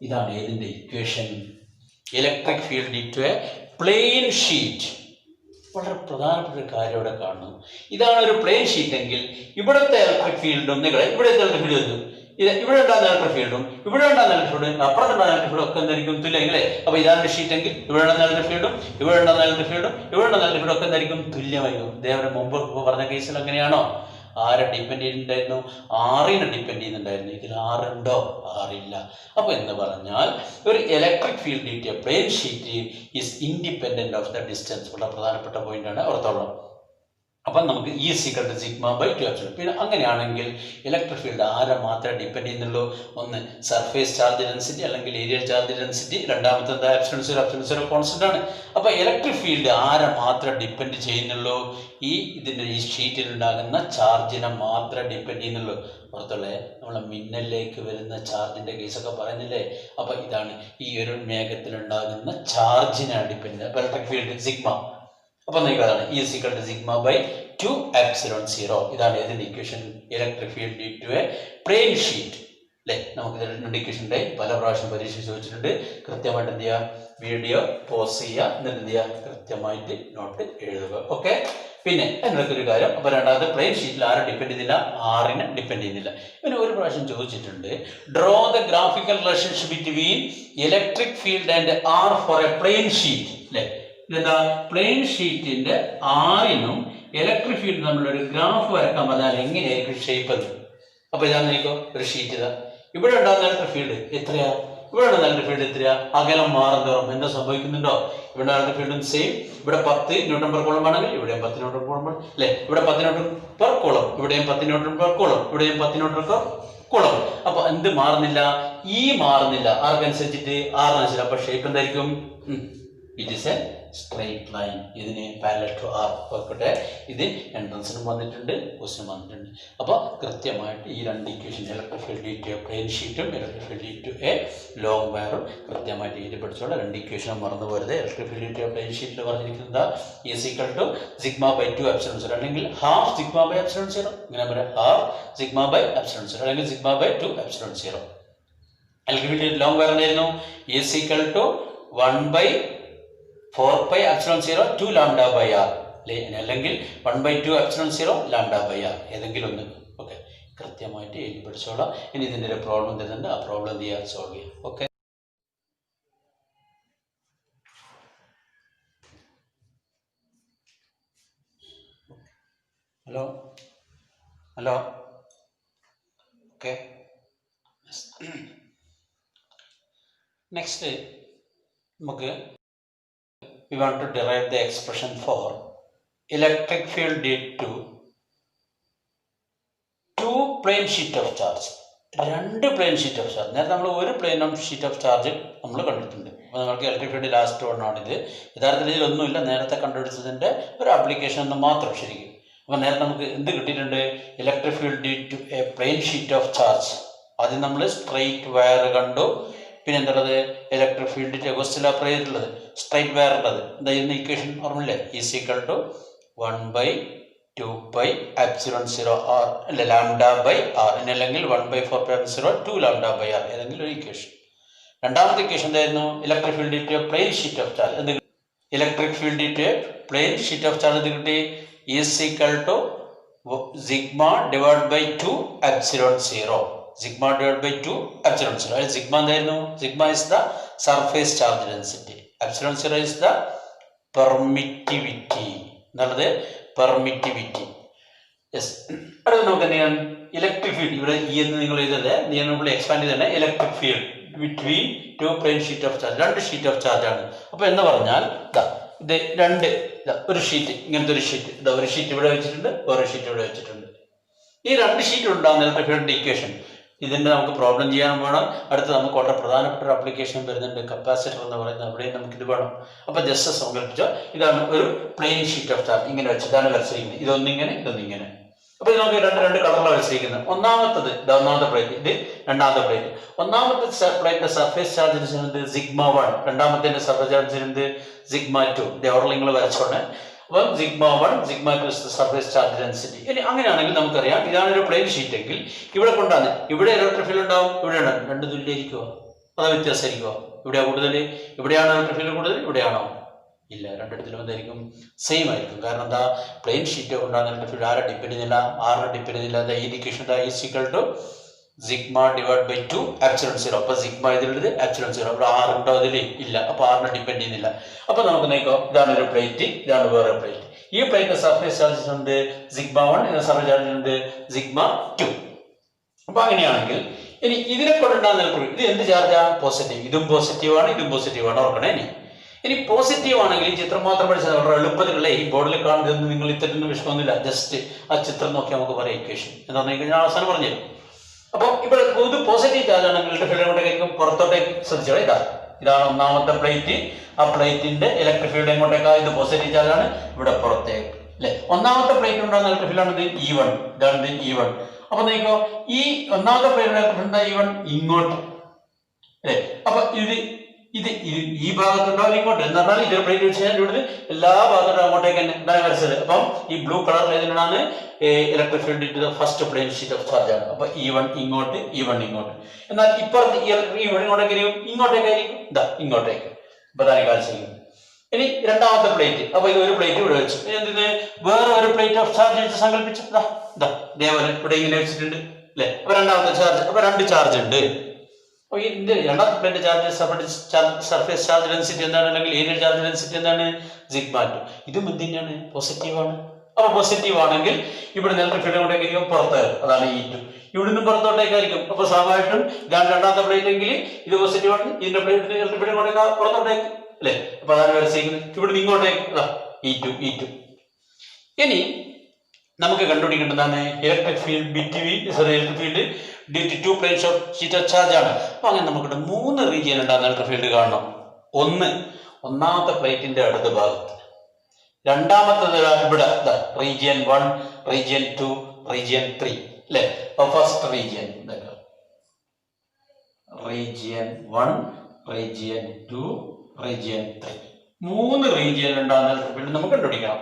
ഇതാണ് ഏതിന്റെ equation? Electric field to a plane sheet. വളരെ പ്രധാനപ്പെട്ട ഒരു കാര്യം ഇവിടെ കാണുന്നു. ഇതാണ് ഒരു പ്ലെയിൻ ഷീറ്റ് എങ്കിൽ ഇവിടുത്തെ ഇലക്ട്രിക് ഫീൽഡും ഇവിടുത്തെ ഇലക്ട്രിക് ഫീൽഡ് വന്നു. ഇവിടെ ഉണ്ടാകുന്ന ഇലക്ട്രിക് ഫീൽഡും ഇവിടെ ഉണ്ടാകുന്ന ഇലക്ട്രിക് ഫീൽഡും അപ്പുറത്തുണ്ടാകുന്ന ഇലക്ട്രിക് ഫീൽഡും ഒക്കെ എന്തായിരിക്കും? തുല്യം അല്ലേ? അപ്പൊ ഇതാണ് ഷീറ്റ് എങ്കിൽ ഇവിടെ ഉണ്ടാകുന്ന ഇലക്ട്രിക് ഫീൽഡും ഇവിടെ ഉണ്ടാകുന്ന ഇലക്ട്രിക് ഫീൽഡും ഇവിടെ ഉണ്ടാകുന്ന ഇലക്ട്രിക് ഫീൽഡും ഒക്കെ എന്തായിരിക്കും? തുല്യമായിരിക്കും. ഇതേവരെ മുമ്പ് പറഞ്ഞ കേസിൽ അങ്ങനെയാണോ? ആരെ ഡിപ്പെൻഡ് ചെയ്യുന്നുണ്ടായിരുന്നു? ആറിനെ ഡിപ്പെൻഡ് ചെയ്യുന്നുണ്ടായിരുന്നു. ഇതിൽ ആറുണ്ടോ? ആറില്ല. അപ്പോൾ എന്ന് പറഞ്ഞാൽ ഒരു electric field due to a plane sheet is independent of the distance. വളരെ പ്രധാനപ്പെട്ട പോയിന്റാണ്, ഓർത്തോളാം. അപ്പം നമുക്ക് E = σ/2ε. പിന്നെ അങ്ങനെയാണെങ്കിൽ ഇലക്ട്രിക് ഫീൽഡ് ആരെ മാത്രമേ ഡിപ്പെൻഡ് ചെയ്യുന്നുള്ളൂ? ഒന്ന് സർഫേസ് ചാർജ് ഡെൻസിറ്റി അല്ലെങ്കിൽ ഏരിയൽ ചാർജ് ഡെൻസിറ്റി, രണ്ടാമത്തെ എന്താ? ε0 കോൺസ്റ്റന്റ് ആണ്. അപ്പോൾ ഇലക്ട്രിക് ഫീൽഡ് ആരെ മാത്രമേ ഡിപ്പെൻഡ് ചെയ്യുന്നുള്ളൂ? ഈ ഷീറ്റിൽ ഉണ്ടാകുന്ന ചാർജിനെ മാത്രമേ ഡിപ്പെൻഡ് ചെയ്യുന്നുള്ളൂ. പുറത്തുള്ള നമ്മളെ മിന്നലിലേക്ക് വരുന്ന ചാർജിന്റെ കേസൊക്കെ പറയുന്നില്ലേ? അപ്പോൾ ഇതാണ് ഈ ഒരു മേഘത്തിലുണ്ടാകുന്ന ചാർജിനാണ് ഡിപ്പെൻഡ്. അപ്പോൾ ഇലക്ട്രിക് ഫീൽഡ് സിഗ്മ. അപ്പോൾ നിങ്ങൾക്കതാണ് E = σ/2ε0. ഇതാണ് ഏതിൻ്റെ equation? Electric field due to a plane sheet അല്ലേ? നമുക്ക് ഇതിൻ്റെ ഇക്വേഷൻ്റെ പല പ്രാവശ്യം പരീക്ഷ ചോദിച്ചിട്ടുണ്ട്. കൃത്യമായിട്ട് എന്ത് ചെയ്യുക? വീഡിയോ പോസ് ചെയ്യുക, എന്നിട്ട് എന്ത് ചെയ്യുക? കൃത്യമായിട്ട് നോട്ട് എഴുതുക. ഓക്കെ. പിന്നെ എന്നൊക്കെ ഒരു കാര്യം. അപ്പോൾ രണ്ടാമത്തെ പ്ലെയിൻ ഷീറ്റിൽ ആരെ ഡിപ്പെൻഡ് ചെയ്യുന്നില്ല? ആറിനെ ഡിപ്പെൻഡ് ചെയ്യുന്നില്ല. പിന്നെ ഒരു പ്രാവശ്യം ചോദിച്ചിട്ടുണ്ട്, draw the graphical relationship between electric field and R for a plane sheet അല്ലേ? ഇതെന്താ? പ്ലെയിൻ ഷീറ്റിന്റെ ആറിനും ഇലക്ട്രിക് ഫീൽഡ് തമ്മിലൊരു ഗ്രാഫ് വരക്കാൻ പറഞ്ഞാൽ എങ്ങനെയായിരിക്കും ഷേപ്പ് അത്? അപ്പൊ ഇതാണ് നോക്കോ, ഒരു ഷീറ്റ് ഇതാ. ഇവിടെ ഉണ്ടാകുന്ന ഇലക്ട്രിക് ഫീൽഡ് എത്രയാ? ഇവിടെ ഉണ്ടാകുന്ന ഇലക്ട്രിക് ഫീൽഡ് എത്രയാ? അകലം മാറുന്നതോറും എന്താ സംഭവിക്കുന്നുണ്ടോ? ഇവിടെ ഇലക്ട്രിക് ഫീൽഡും സെയിം. ഇവിടെ 10 ന്യൂട്ടൺ പെർ കൂളം ആണെങ്കിൽ ഇവിടെയും 10 ന്യൂട്ടൺ പെർ കൂളം അല്ലെ? ഇവിടെ 10 ന്യൂട്ടൺ പെർ കൂളം, ഇവിടെയും 10 ന്യൂട്ടൺ പെർ കൂളം, ഇവിടെയും 10 ന്യൂട്ടൺ പെർ കൂളം. അപ്പൊ എന്ത് മാറുന്നില്ല? ഈ മാറുന്നില്ല. ആർക്കനുസരിച്ചിട്ട്? ആറിനനുസരിച്ച്. അപ്പൊ ഷേപ്പ് എന്തായിരിക്കും? It is A straight line. ഇതിന് പാരലൽ ടു ആർ നോക്കട്ടെ. ഇത് എൻട്രൻസിനും വന്നിട്ടുണ്ട്, ക്വസ്റ്റിനും വന്നിട്ടുണ്ട്. അപ്പോൾ കൃത്യമായിട്ട് ഈ രണ്ട് equation, electric field due to a plane ഷീറ്റും electric field due to a long വയറും കൃത്യമായിട്ട് എഴുതി പഠിച്ചോളാം. രണ്ട് ഇക്വേഷനും മറന്നു പോരുത്. Electric field due to a plane ഷീറ്റിൽ പറഞ്ഞിരിക്കുന്നത് E = σ/2ε0 അല്ലെങ്കിൽ ½ σ/ε0. ഇങ്ങനെ പറയാം, ½ σ/ε0 അല്ലെങ്കിൽ σ/2ε0. ഇലക്ട്രിക് ഫീൽഡ് ലോങ് വയർ എന്തായിരുന്നു? E = 1/4πε0 2 λ/r അല്ലെങ്കിൽ 1/2ε0 λ/r ഏതെങ്കിലും ഒന്ന്. ഓക്കെ, കൃത്യമായിട്ട് എഴുതി പഠിച്ചോളാം. ഇനി ഇതിൻ്റെ ഒരു പ്രോബ്ലം തരുന്നുണ്ട്, ആ പ്രോബ്ലം എന്ത് ചെയ്യുക? സോൾവ് ചെയ്യാം. Okay. Hello hello okay. Next നമുക്ക് we want to derive the expression for electric field due to two plane sheet of charge. രണ്ട് പ്ലെയിൻ ഷീറ്റ് ഓഫ് ചാർജ്. നേരത്തെ നമ്മൾ ഒരു പ്ലെയിൻ ഷീറ്റ് ഓഫ് ചാർജ് നമ്മൾ കണ്ടിട്ടുണ്ട്. അപ്പോൾ നമുക്ക് ഇലക്ട്രിക് ഫീൽഡ് ലാസ്റ്റ് വണ്ണാണിത്. യഥാർത്ഥത്തിൽ ഇതിലൊന്നുമില്ല, നേരത്തെ കണ്ടുപിടിച്ചതിൻ്റെ ഒരു ആപ്ലിക്കേഷൻ എന്ന് മാത്രം ശരിക്കും. അപ്പോൾ നേരത്തെ നമുക്ക് എന്ത് കിട്ടിയിട്ടുണ്ട്? Electric field due to a plane sheet of charge. ആദ്യം നമ്മൾ സ്ട്രെയിറ്റ് വയർ കണ്ടു. പിന്നെ എന്തുള്ളത്? ഇലക്ട്രിക് ഫീൽഡിൻ്റെ ഗോസ്റ്റിലാ പ്രേരിട്ടുള്ളത് സ്ട്രൈറ്റ് വയർ ഉള്ളത്. എന്തായിരുന്നു ഇക്വേഷൻ? ഓർമ്മയില്ലേ? E = 1/2πε0r അല്ലെ, λ/r അല്ലെങ്കിൽ 1/4πε0 2 λ/r ഏതെങ്കിലും ഒരു ഇക്വേഷൻ. രണ്ടാമത്തെ ഇക്വേഷൻ എന്തായിരുന്നു? Electric field due to a plane sheet of charge. എന്ത്? Electric field due to a plane sheet of charge എന്ത് കിട്ടി? E = σ/2ε0. σ/2ε0. സിഗ്മ എന്തായിരുന്നു? Sigma is the surface charge density, ε0 is the permittivity എന്നുള്ളത്, permittivity. Yes. അടുത്ത നമുക്ക് എന്ത് ചെയ്യാം? Electric field ഇവിടെ E എന്ന് നിങ്ങൾ എഴുതല്ലേ, നീ നമ്മൾ എക്സ്പാൻഡ് ചെയ്തല്ലേ. Electric field between two plane sheet of charge, രണ്ട് ഷീറ്റ് ഓഫ് ചാർജ് ആണ്. അപ്പൊ എന്ന് പറഞ്ഞാൽ ഇത് രണ്ട്, ഒരു ഷീറ്റ്, ഇങ്ങനത്തെ ഒരു ഷീറ്റ്, ഒരു ഷീറ്റ് ഇവിടെ വെച്ചിട്ടുണ്ട്, ഒരു ഷീറ്റ് ഇവിടെ വെച്ചിട്ടുണ്ട്. ഈ രണ്ട് ഷീറ്റ് ഉണ്ടാകുന്ന ഇലക്ട്രിക് ഫീൽഡിന്റെ ഇക്വേഷൻ, ഇതിന്റെ നമുക്ക് പ്രോബ്ലം ചെയ്യാൻ വേണം. അടുത്ത് നമുക്ക് വളരെ പ്രധാനപ്പെട്ട ഒരു ആപ്ലിക്കേഷൻ വരുന്നുണ്ട്, കപ്പാസിറ്റർ എന്ന് പറയുന്നത്. അവിടെയും നമുക്ക് ഇത് വേണം. അപ്പൊ ജസ്റ്റ് സങ്കല്പിച്ചോ, ഇതാണ് ഒരു പ്ലെയിൻ ഷീറ്റ് ഓഫ് ചാർജ്. ഇങ്ങനെ വെച്ചിട്ടാണ് വരച്ചിരിക്കുന്നത്. ഇതൊന്നിങ്ങനെ, ഇതൊന്നിങ്ങനെ. അപ്പൊ ഇത് നമുക്ക് രണ്ട് കളറിലാണ് വരച്ചിരിക്കുന്നത്. ഒന്നാമത്തത് ഒന്നാമത്തെ പ്ലേറ്റ്, ഇത് രണ്ടാമത്തെ പ്ലേറ്റ്. ഒന്നാമത്തെ പ്ലേറ്റിന്റെ സർഫേസ് ചാർജ് σ1, രണ്ടാമത്തെ സർഫേസ് ചാർജ് σ2. ഇത് ഓർഡർ നിങ്ങൾ വരച്ചോണേ. അപ്പം σ1, σ2 സർഫേസ് ചാർജ് ഡെൻസിറ്റി. ഇനി അങ്ങനെയാണെങ്കിൽ നമുക്കറിയാം, ഇതാണ് ഒരു പ്ലെയിൻ ഷീറ്റ് എങ്കിൽ ഇവിടെ കൊണ്ടാണ്, ഇവിടെ ഇലക്ട്രിക് ഫീൽഡ് ഉണ്ടാവും, ഇവിടെ ഉണ്ടാവും. രണ്ട് തുല്യമായിരിക്കുമോ? അതോ വ്യത്യാസമായിരിക്കുമോ? ഇവിടെ കൂടുതൽ, ഇവിടെയാണോ ഇലക്ട്രിക് ഫീൽഡ് കൂടുതൽ, ഇവിടെയാണോ? ഇല്ല, രണ്ടിടത്തിലും എന്തായിരിക്കും? സെയിം ആയിരിക്കും. കാരണം എന്താ? പ്ലെയിൻ ഷീറ്റ് കൊണ്ടാണ് ഇലക്ട്രിക് ഫീൽഡ് ആരെ ഡിപ്പെൻഡ് ചെയ്യുന്നില്ല, ആറിനെ ഡിപ്പെൻഡ് ചെയ്യുന്നില്ല. ഈ ഇക്വേഷൻ E = σ/2ε0. അപ്പൊ സിഗ്മ ഇതിലുള്ളത് ε0. ഇവിടെ ആർ ഉണ്ടോ? അതിൽ ഇല്ല. അപ്പൊ ആറിനെ ഡിപ്പെൻഡ് ചെയ്യുന്നില്ല. അപ്പൊ നമുക്ക് നോക്കാം, ഇതാണ് ഒരു പ്ലേറ്റ്, ഇതാണ് വേറെ പ്ലേറ്റ്. ഈ പ്ലേറ്റിന്റെ സർഫേസ് ചാർജസ് ഉണ്ട് സിഗ്മ 1, ഇതിന്റെ സർഫേസ് ചാർജസ് ഉണ്ട് സിഗ്മ 2. അപ്പൊ അങ്ങനെയാണെങ്കിൽ ഇനി ഇതിനെ കൊണ്ടുണ്ടാകുന്ന ഇത് എന്ത് ചാർജാ? പോസിറ്റീവ്. ഇതും പോസിറ്റീവാണ്, ഇതും പോസിറ്റീവാണ്, ഓർക്കണേ. ഇനി പോസിറ്റീവ് ആണെങ്കിൽ ഈ ചിത്രം മാത്രം പഠിച്ചാൽ വളരെ എളുപ്പത്തിലുള്ള ഈ ബോർഡിൽ കാണുന്നതൊന്നും നിങ്ങൾ ഇത്തരത്തിൽ വിഷമമൊന്നുമില്ല. ജസ്റ്റ് ആ ചിത്രം നോക്കി നമുക്ക് പറയാം ഇക്വേഷൻ എന്താണെന്ന് കഴിഞ്ഞാൽ അവസാനം പറഞ്ഞുതരും. അപ്പോൾ ഇവിടെ ഇത് പോസിറ്റീവ് ചാർജ് ആണെങ്കിൽ ഇലക്ട്രിക് ഫീൽഡ് എങ്ങോട്ടേക്കും പുറത്തോട്ടേക്ക് ശ്രദ്ധിച്ചോളൂ. ഇതാണ് ഒന്നാമത്തെ പ്ലേറ്റ്. ആ പ്ലേറ്റിന്റെ ഇലക്ട്രിക് ഫീൽഡ് എങ്ങോട്ടേക്കാ? ഇത് പോസിറ്റീവ് ചാർജ് ആണ്, ഇവിടെ പുറത്തേക്ക് അല്ലെ. ഒന്നാമത്തെ പ്ലേറ്റ് ഉണ്ടാകുന്ന ഇലക്ട്രിക് ഫീൽഡ് ആണ് E1. ഇതാണ് E1. അപ്പൊ നോക്കോ, ഈ ഒന്നാമത്തെ പ്ലേറ്റ് ഇലക്ട്രിക് ഫീൽഡ് E1 ഇങ്ങോട്ട് അല്ലെ. അപ്പൊ ഇത് ഈ ഭാഗത്തുണ്ടാവും ഇങ്ങോട്ട് എന്ന് പറഞ്ഞാൽ ഇതൊരു പ്ലേറ്റ് വെച്ച് കഴിഞ്ഞാൽ ഇവിടുന്ന് എല്ലാ ഭാഗത്തും അങ്ങോട്ടേക്ക് തന്നെ ഇതാണ് വരച്ചത്. അപ്പം ഈ ബ്ലൂ കളർ ഏതിനാണ്? Electric field to the first plane sheet of charge ആണ്. അപ്പൊ E1 ഇങ്ങോട്ട്, E1 ഇങ്ങോട്ട്. എന്നാൽ ഇപ്പുറത്ത് E1 ഇങ്ങോട്ടേക്കായിരിക്കും, ഇങ്ങോട്ടേക്കായിരിക്കും, ഇങ്ങോട്ടേക്ക്. ഇപ്പൊ തന്നെ കാണിച്ചിരിക്കും. ഇനി രണ്ടാമത്തെ പ്ലേറ്റ്. അപ്പൊ ഇത് ഒരു പ്ലേറ്റ് ഇവിടെ വെച്ചു. എന്തിന്? വേറെ ഒരു പ്ലേറ്റ് ഓഫ് ചാർജ് വെച്ച് സങ്കല്പിച്ചു. ഇതേപോലെ ഇവിടെ ഇങ്ങനെ വെച്ചിട്ടുണ്ട് അല്ലെ. അപ്പൊ രണ്ടാമത്തെ ചാർജ്, അപ്പൊ രണ്ട് ചാർജ് ഉണ്ട്. അപ്പൊ ഇതിന്റെ രണ്ടാമത്തെ പ്ലേറ്റ് സർഫേസ് ചാർജ് ഡെൻസിറ്റി എന്താണ്? അല്ലെങ്കിൽ ഏരിയൽ ചാർജ് ഡെൻസിറ്റി എന്താണ്? സിഗ്മ 2. ഇതും എന്തിനാണ്? പോസിറ്റീവ് ആണ്. അപ്പൊ പോസിറ്റീവ് ആണെങ്കിൽ ഇവിടെ ഇലക്ട്രിക് ഫീൽഡ് കൊണ്ടേക്കായിരിക്കും പുറത്തായിരിക്കും, അതാണ് E2. ഇവിടുന്ന് പുറത്തോട്ടേക്കായിരിക്കും. അപ്പൊ സ്വാഭാവികമായിട്ടും ഇതാണ് രണ്ടാമത്തെ പ്ലേറ്റ് എങ്കിൽ ഇത് പോസിറ്റീവ് ആണ്, ഇതിന്റെ പ്ലേറ്റ് ഇലക്ട്രിക് ഫീൽഡ് കൊണ്ടേക്കാ പുറത്തോട്ടേക്ക് അല്ലെ. അപ്പൊ അതാണ് വരച്ചിരിക്കുന്നത്. ഇവിടുന്ന് ഇങ്ങോട്ടേക്ക് E2. ഇനി നമുക്ക് കണ്ടുപിടിക്കേണ്ടതാണ് electric field electric field due to 2 plates of sheet of charge ആണ്. അപ്പൊ അങ്ങനെ നമുക്കിവിടെ 3 റീജിയൻ ഉണ്ടാകുന്ന ഇലക്ട്രിക് ഫീൽഡ് കാണണം. ഒന്നാമത്തെ പ്ലേറ്റിന്റെ അടുത്ത ഭാഗത്ത്, രണ്ടാമത്തത് ഇവിടെ റീജിയൻ 1, റീജിയൻ 2, റീജിയൻ 3 അല്ലെ. First region region 1, region 2, region 3, 3 region ഉണ്ടാകുന്ന ഇലക്ട്രിക് ഫീൽഡ് നമുക്ക് കണ്ടുപിടിക്കണം.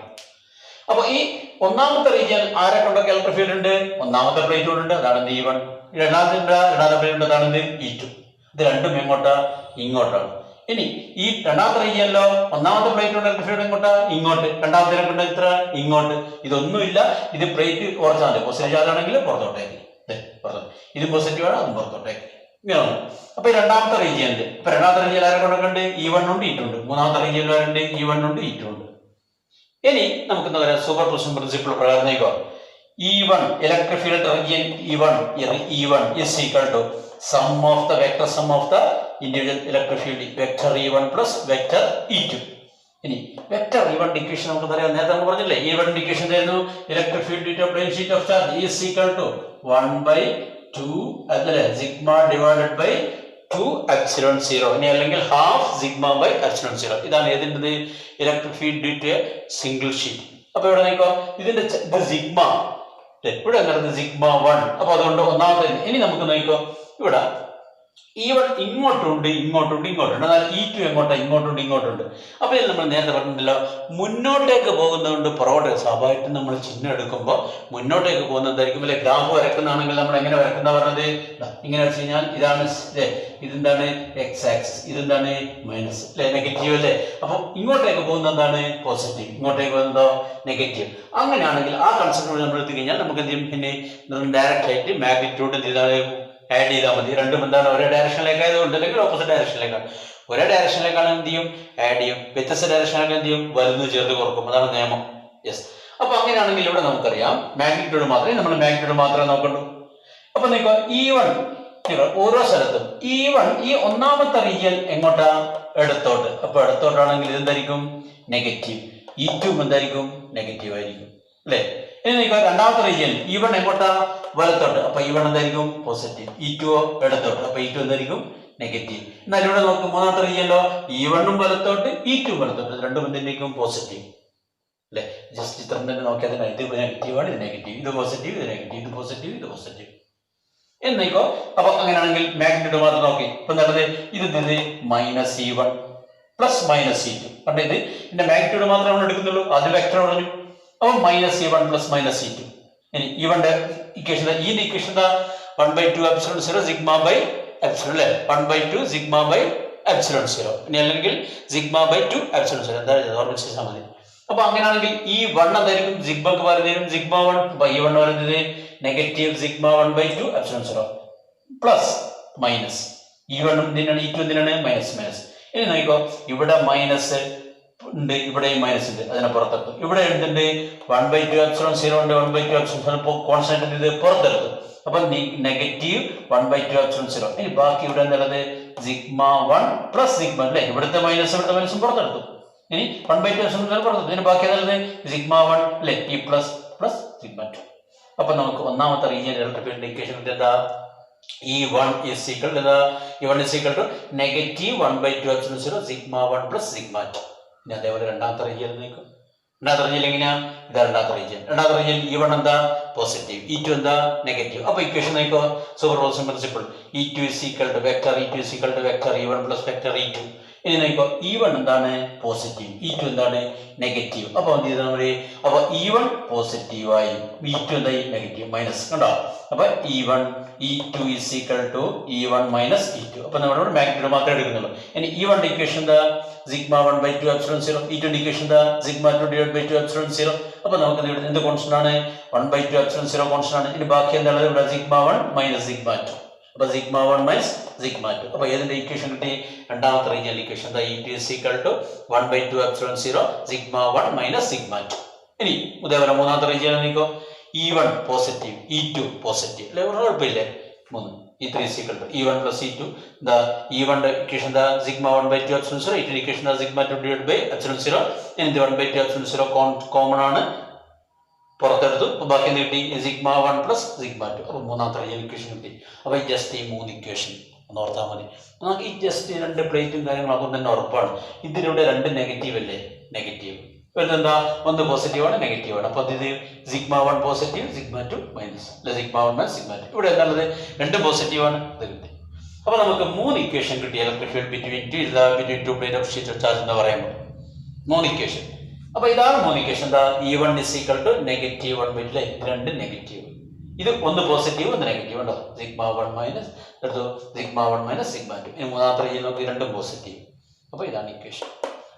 അപ്പൊ ഈ ഒന്നാമത്തെ റീജിയൻ ആരെ കൊണ്ടൊക്കെ ഇലക്ട്രിക് ഫീൽഡ് ഉണ്ട്? ഒന്നാമത്തെ പ്ലേറ്റ് കൊണ്ടുണ്ട്, അതാണ് E1. രണ്ടാമത്തെ പ്ലേറ്റ് ഉണ്ട്, അതാണ് E2. ഇത് രണ്ടും എങ്ങോട്ടാ? ഇങ്ങോട്ടാണ്. ഇനി ഈ രണ്ടാമത്തെ റീജിയനിലോ ഒന്നാമത്തെ പ്ലേറ്റ് കൊണ്ട് ഇലക്ട്രിക് ഫീൽഡ് എങ്ങോട്ടാ? ഇങ്ങോട്ട്. രണ്ടാമത്തെ കൊണ്ട് ഇത്ര ഇങ്ങോട്ട്. ഇതൊന്നുമില്ല, ഇത് പ്ലേറ്റ് കുറച്ചാൽ പോസിറ്റീവ് ചാർജ് ആണെങ്കിൽ പുറത്തോട്ടേക്ക്, ഇത് പോസിറ്റീവ് ആണ്, അതും പുറത്തോട്ടേക്ക്. ഇങ്ങനെയാണ്. അപ്പൊ ഈ രണ്ടാമത്തെ റീജിയനിൽ ഇപ്പൊ രണ്ടാമത്തെ റീജിയൻ ആരെ കൊണ്ടൊക്കെ ഉണ്ട്? E1 ഉണ്ട്, E2 ഉണ്ട്. മൂന്നാമത്തെ റീജിയനിൽ ആരുണ്ട്? E1 ഉണ്ട്, E2 ഉണ്ട്. ഇനി നമുക്ക് എന്താ പറയാ? സൂപ്പർ പൊസിഷൻ പ്രിൻസിപ്പിൾ പ്രകാരം നോക്കുക. E1 electric field region E1 is equal to sum of the vector sum of the individual electric field vector E1 plus vector E2. ഇനി വെക്ടർ E1 ഇക്വേഷൻ നമുക്ക് പറയാം. നേരത്തെ നമ്മൾ പറഞ്ഞില്ലേ E1 ഇക്വേഷൻ ആയിരുന്നു electric field due to plane sheet of charge is equal to 1/2 അതല്ലേ sigma divided by 2 epsilon 0. ഇനി അല്ലെങ്കിൽ ഹാഫ് സിഗ്മ ബൈ എപ്സിലോൺ 0. ഇതാണ് ഏതിൻ്റെത്? Electric field due to a single sheet. അപ്പൊ ഇവിടെ നോക്കോ, ഇതിന്റെ ഇത് സിഗ്മ, ഇവിടെ എന്നത് സിഗ്മ 1. അപ്പൊ അതുകൊണ്ട് ഒന്നാമത്തെ. ഇനി നമുക്ക് നോക്കോ, ഇവിടെ E1 ഇങ്ങോട്ടുണ്ട്, എന്നാൽ E2 എങ്ങോട്ടാ? ഇങ്ങോട്ടുണ്ട്. അപ്പൊ ഇതിൽ നമ്മൾ നേരത്തെ പറഞ്ഞിട്ടുണ്ടല്ലോ, മുന്നോട്ടേക്ക് പോകുന്നതുകൊണ്ട് പുറകോട്ടേക്ക്. സ്വാഭാവികമായിട്ടും നമ്മൾ ചിഹ്നം എടുക്കുമ്പോൾ മുന്നോട്ടേക്ക് പോകുന്നതായിരിക്കും അല്ലെ. ഗ്രാഫ് വരക്കുന്നതാണെങ്കിൽ നമ്മൾ എങ്ങനെ വരക്കുന്ന പറഞ്ഞത്? ഇങ്ങനെ വെച്ച് കഴിഞ്ഞാൽ ഇതാണ് ഇതെന്താണ്? X axis. ഇതെന്താണ്? മൈനസ് അല്ലെ, നെഗറ്റീവ് അല്ലെ. അപ്പൊ ഇങ്ങോട്ടേക്ക് പോകുന്ന എന്താണ്? പോസിറ്റീവ്. ഇങ്ങോട്ടേക്ക് പോകുന്നതോ? നെഗറ്റീവ്. അങ്ങനെയാണെങ്കിൽ ആ കൺസെപ്റ്റ് നമ്മൾ എടുത്തു കഴിഞ്ഞാൽ നമുക്ക് എന്ത് ചെയ്യും? പിന്നെ ഡയറക്റ്റ് ആയിട്ട് മാഗ്നിറ്റ്യൂഡ് ആഡ് ചെയ്താൽ മതി. രണ്ടും എന്താണ്? ഒരേ ഡയറക്ഷനിലേക്ക് ആയതുകൊണ്ട്, അല്ലെങ്കിൽ ഓപ്പോസിറ്റ് ഡയറക്ഷനിലേക്കാണ്. ഒരേ ഡയറക്ഷനിലേക്കാണ് എന്ത് ചെയ്യും? ആഡ് ചെയ്യും. വ്യത്യസ്ത ഡയറക്ഷനിലേക്ക് എന്ത് ചെയ്യും? വലുത് ചേർത്ത് കുറക്കും. അതാണ് നിയമം. യെസ്. അപ്പൊ അങ്ങനെയാണെങ്കിൽ ഇവിടെ നമുക്കറിയാം മാഗ്നിറ്റ്യൂഡ് മാത്രമേ നമ്മൾ മാഗ്നിറ്റ്യൂഡ് മാത്രമേ നോക്കണ്ടു. അപ്പൊ നോക്കുക, E1 ഓരോ സ്ഥലത്തും E1 ഈ ഒന്നാമത്തെ റീജിയൻ എങ്ങോട്ടാ? ഇടത്തോട്ട്. അപ്പൊ ഇടത്തോട്ടാണെങ്കിൽ ഇതെന്തായിരിക്കും? നെഗറ്റീവ്. E2 എന്തായിരിക്കും? നെഗറ്റീവ് ആയിരിക്കും അല്ലെ. ഇനി നോക്കുക, രണ്ടാമത്തെ റീജിയൻ E1 എങ്ങോട്ടാ? വലത്തോട്ട്. അപ്പൊ E1 എന്തായിരിക്കും? പോസിറ്റീവ്. E2 ഇടത്തോട്ട്. അപ്പൊ E2 എന്തായിരിക്കും? നെഗറ്റീവ്. എന്നാൽ ഇവിടെ നോക്കും, മൂന്നാമത്തെ റീജിയനിലോ E1 വലത്തോട്ട്, E2 വലത്തോട്ട്. രണ്ടും എന്തായിരിക്കും? പോസിറ്റീവ് അല്ലെ. ജസ്റ്റ് ചിത്രം തന്നെ നോക്കിയാൽ ഇത് നെഗറ്റീവ് ആണ്, ഇത് നെഗറ്റീവ്, ഇത് പോസിറ്റീവ്, ഇത് നെഗറ്റീവ്, ഇത് പോസിറ്റീവ്, ഇത് പോസിറ്റീവ് എന്നേക്കോ. അപ്പൊ അങ്ങനെയാണെങ്കിൽ മാഗ്നിറ്റ്യൂഡ് മാത്രം നോക്കി. ഇപ്പൊ എന്താണ്? ഇത് -E1 പ്ലസ് -E2. കണ്ട, ഇതിന്റെ മാഗ്നിറ്റ്യൂഡ് മാത്രമേ നമ്മൾ എടുക്കുന്നുള്ളൂ. ആദ്യം വെക്ടർ പറഞ്ഞു. അപ്പൊ -E1 പ്ലസ് -E2. ഇനി E1 ഇക്വേഷൻ, ഈ equation 1/2 epsilon 0 sigma by epsilon അല്ലെ. 1/2 സിഗ്മ ബൈ എപ്സിലോൺ 0. ഇനി അല്ലെങ്കിൽ സിഗ്മ ബൈ 2 എപ്സിലോൺ 0. എന്താ ഓർമ്മിച്ച് വെച്ചാൽ മതി. അപ്പൊ അങ്ങനെയാണെങ്കിൽ E1 എന്തായിരിക്കും? സിഗ്മക്ക് പറയുന്നതിനും സിഗ്മ 1. അപ്പൊ E1 പറയുന്നത് negative sigma 1/2 epsilon 0 plus minus E1 എന്തിനാണ്? E2 എന്തിനാണ്? മൈനസ്. ഇനി നോക്കിക്കോ, ഇവിടെ മൈനസ് ഉണ്ട്, ഇവിടെ മൈനസ് ഉണ്ട്, അതിനെ പുറത്തെടുത്തു. ഇവിടെ എന്തുണ്ട്, 1/2 എപ്സിലോൺ 0 ഉണ്ട്, 1/2 എപ്സിലോൺ 0 കോൺസ്റ്റന്റ് ഇത് പുറത്തെടുത്തു. അപ്പൊ നെഗറ്റീവ് 1/2 എപ്സിലോൺ 0. ഇനി ബാക്കി ഇവിടെ എന്തുള്ളത്, സിഗ്മ 1 പ്ലസ് സിഗ്മ അല്ലേ, ഇവിടുത്തെ മൈനസും പുറത്തെടുത്തു. ഇനി 1/2 എപ്സിലോൺ 0 പുറത്തെടുത്തു. ഇനി ബാക്കി എന്തുള്ളത്, സിഗ്മ 1 അല്ലേ, ഈ പ്ലസ് സിഗ്മ 2. അപ്പൊ നമുക്ക് ഒന്നാമത്തെ റീജിയൻ ഇലക്ട്രിക് ഫീൽഡ് ഇക്വേഷൻ എന്താ, E1 is equal to negative 1/2 epsilon 0 sigma 1 plus sigma 2. ഇനി അതേപോലെ രണ്ടാമത്തെ റീജിയൻ നോക്കും. രണ്ടാമത്തെ റീജിയൻ എങ്ങനെയാ, ഇതാ രണ്ടാമത്തെ റീജിയൻ. E1 എന്താ, പോസിറ്റീവ്, E2 എന്താ, നെഗറ്റീവ്. അപ്പൊ ഇക്വേഷൻ നോക്കോ, superposition principle. E2 is equal to vector E1 plus vector E2. ഇനി നോക്കോ, E1 എന്താണ്, പോസിറ്റീവ്, E2 എന്താണ്, നെഗറ്റീവ്. അപ്പൊ അപ്പൊ E1 പോസിറ്റീവായി, E2 എന്തായി, നെഗറ്റീവ്, മൈനസ്. കണ്ടോ, അപ്പൊ E2 is equal to E1 minus E2. അപ്പൊ നമ്മളോട് മാഗ്നിറ്റ്യൂഡ് മാത്രമേ എടുക്കുന്നുള്ളൂ. ഇനി E1 ഇക്വേഷൻ എന്താ, സിഗ്മ 1/2 എപ്സിലോൺ 0. E2 ഇക്വേഷൻ എന്താ, സിഗ്മ 2 / 2 എപ്സിലോൺ 0. അപ്പൊ നമുക്ക് ഇവിടെ എന്ത് കോൺസ്റ്റന്റ് ആണ്, 1/2 എപ്സിലോൺ 0 കോൺസ്റ്റന്റ് ആണ്. ഇനി ബാക്കി എന്താണ്, ഇവിടെ സിഗ്മ 1 മൈനസ് സിഗ്മ 2. അപ്പൊ സിഗ്മ 1 മൈനസ് സിഗ്മ 2. അപ്പൊ ഏതിന്റെ ഇക്വേഷൻ കിട്ടി, രണ്ടാമത്തെ റീജിയൻ ഇക്വേഷൻ എന്താ, E2 is equal to 1/2 epsilon 0 sigma 1 minus sigma 2. ഇനി ഇതേപോലെ മൂന്നാമത്തെ റീജിയൻ നോക്കോ, E1 പോസിറ്റീവ്, E2 പോസിറ്റീവ് അല്ലെ, കുഴപ്പമില്ലേ, 3. E3 is equal to E1 plus E2. The E1 equation the sigma 1/2 epsilon 0. E2 equation the sigma 2 divided by epsilon 0. In the 1/2 epsilon 0 common ആണ്, പുറത്തെടുത്തു. അപ്പൊ ബാക്കി എന്ത് കിട്ടി, സിഗ്മ 1 പ്ലസ് സിഗ്മ 2. അപ്പൊ മൂന്നാമത്തെ region equation കിട്ടി. അപ്പൊ ജസ്റ്റ് ഈ 3 ഇക്വേഷൻ ഒന്ന് ഓർത്താൽ മതി. നമുക്ക് ഈ ജസ്റ്റ് 2 പ്ലേറ്റും കാര്യങ്ങളൊക്കെ തന്നെ ഉറപ്പാണ്. ഇതിലൂടെ 2 നെഗറ്റീവ് അല്ലേ, നെഗറ്റീവ് എന്താ, ഒന്ന് പോസിറ്റീവ് ആണ്, നെഗറ്റീവ് ആണ്. അപ്പൊ ഇത് സിഗ്മ 1 പോസിറ്റീവ്, സിഗ്മ 2 മൈനസ്, അല്ലെ, സിഗ്മ 1 മൈനസ് സിഗ്മ 2. ഇവിടെ എന്താണത്, 2 പോസിറ്റീവ് ആണ്, ഇത് കിട്ടി. അപ്പൊ നമുക്ക് 3 ഇക്വേഷൻ കിട്ടി, electric field between 2 plate of sheet charge എന്ന് പറയുമ്പോൾ 3 ഇക്വേഷൻ. അപ്പൊ ഇതാണ് 3 ഇക്വേഷൻ. എന്താ, E1 is equal to negative 1/2, 2 negative, ഇത് ഒന്ന് പോസിറ്റീവ് ഒന്ന് നെഗറ്റീവ് ഉണ്ടോ, സിഗ്മ 1 മൈനസ് എടുത്തു, സിഗ്മ 1 മൈനസ് സിഗ്മ 2. ഇനി മൂന്നാമത്തെ റീജിയൻ നോക്കി, 2 പോസിറ്റീവ്. അപ്പൊ ഇതാണ് ഇക്വേഷൻ.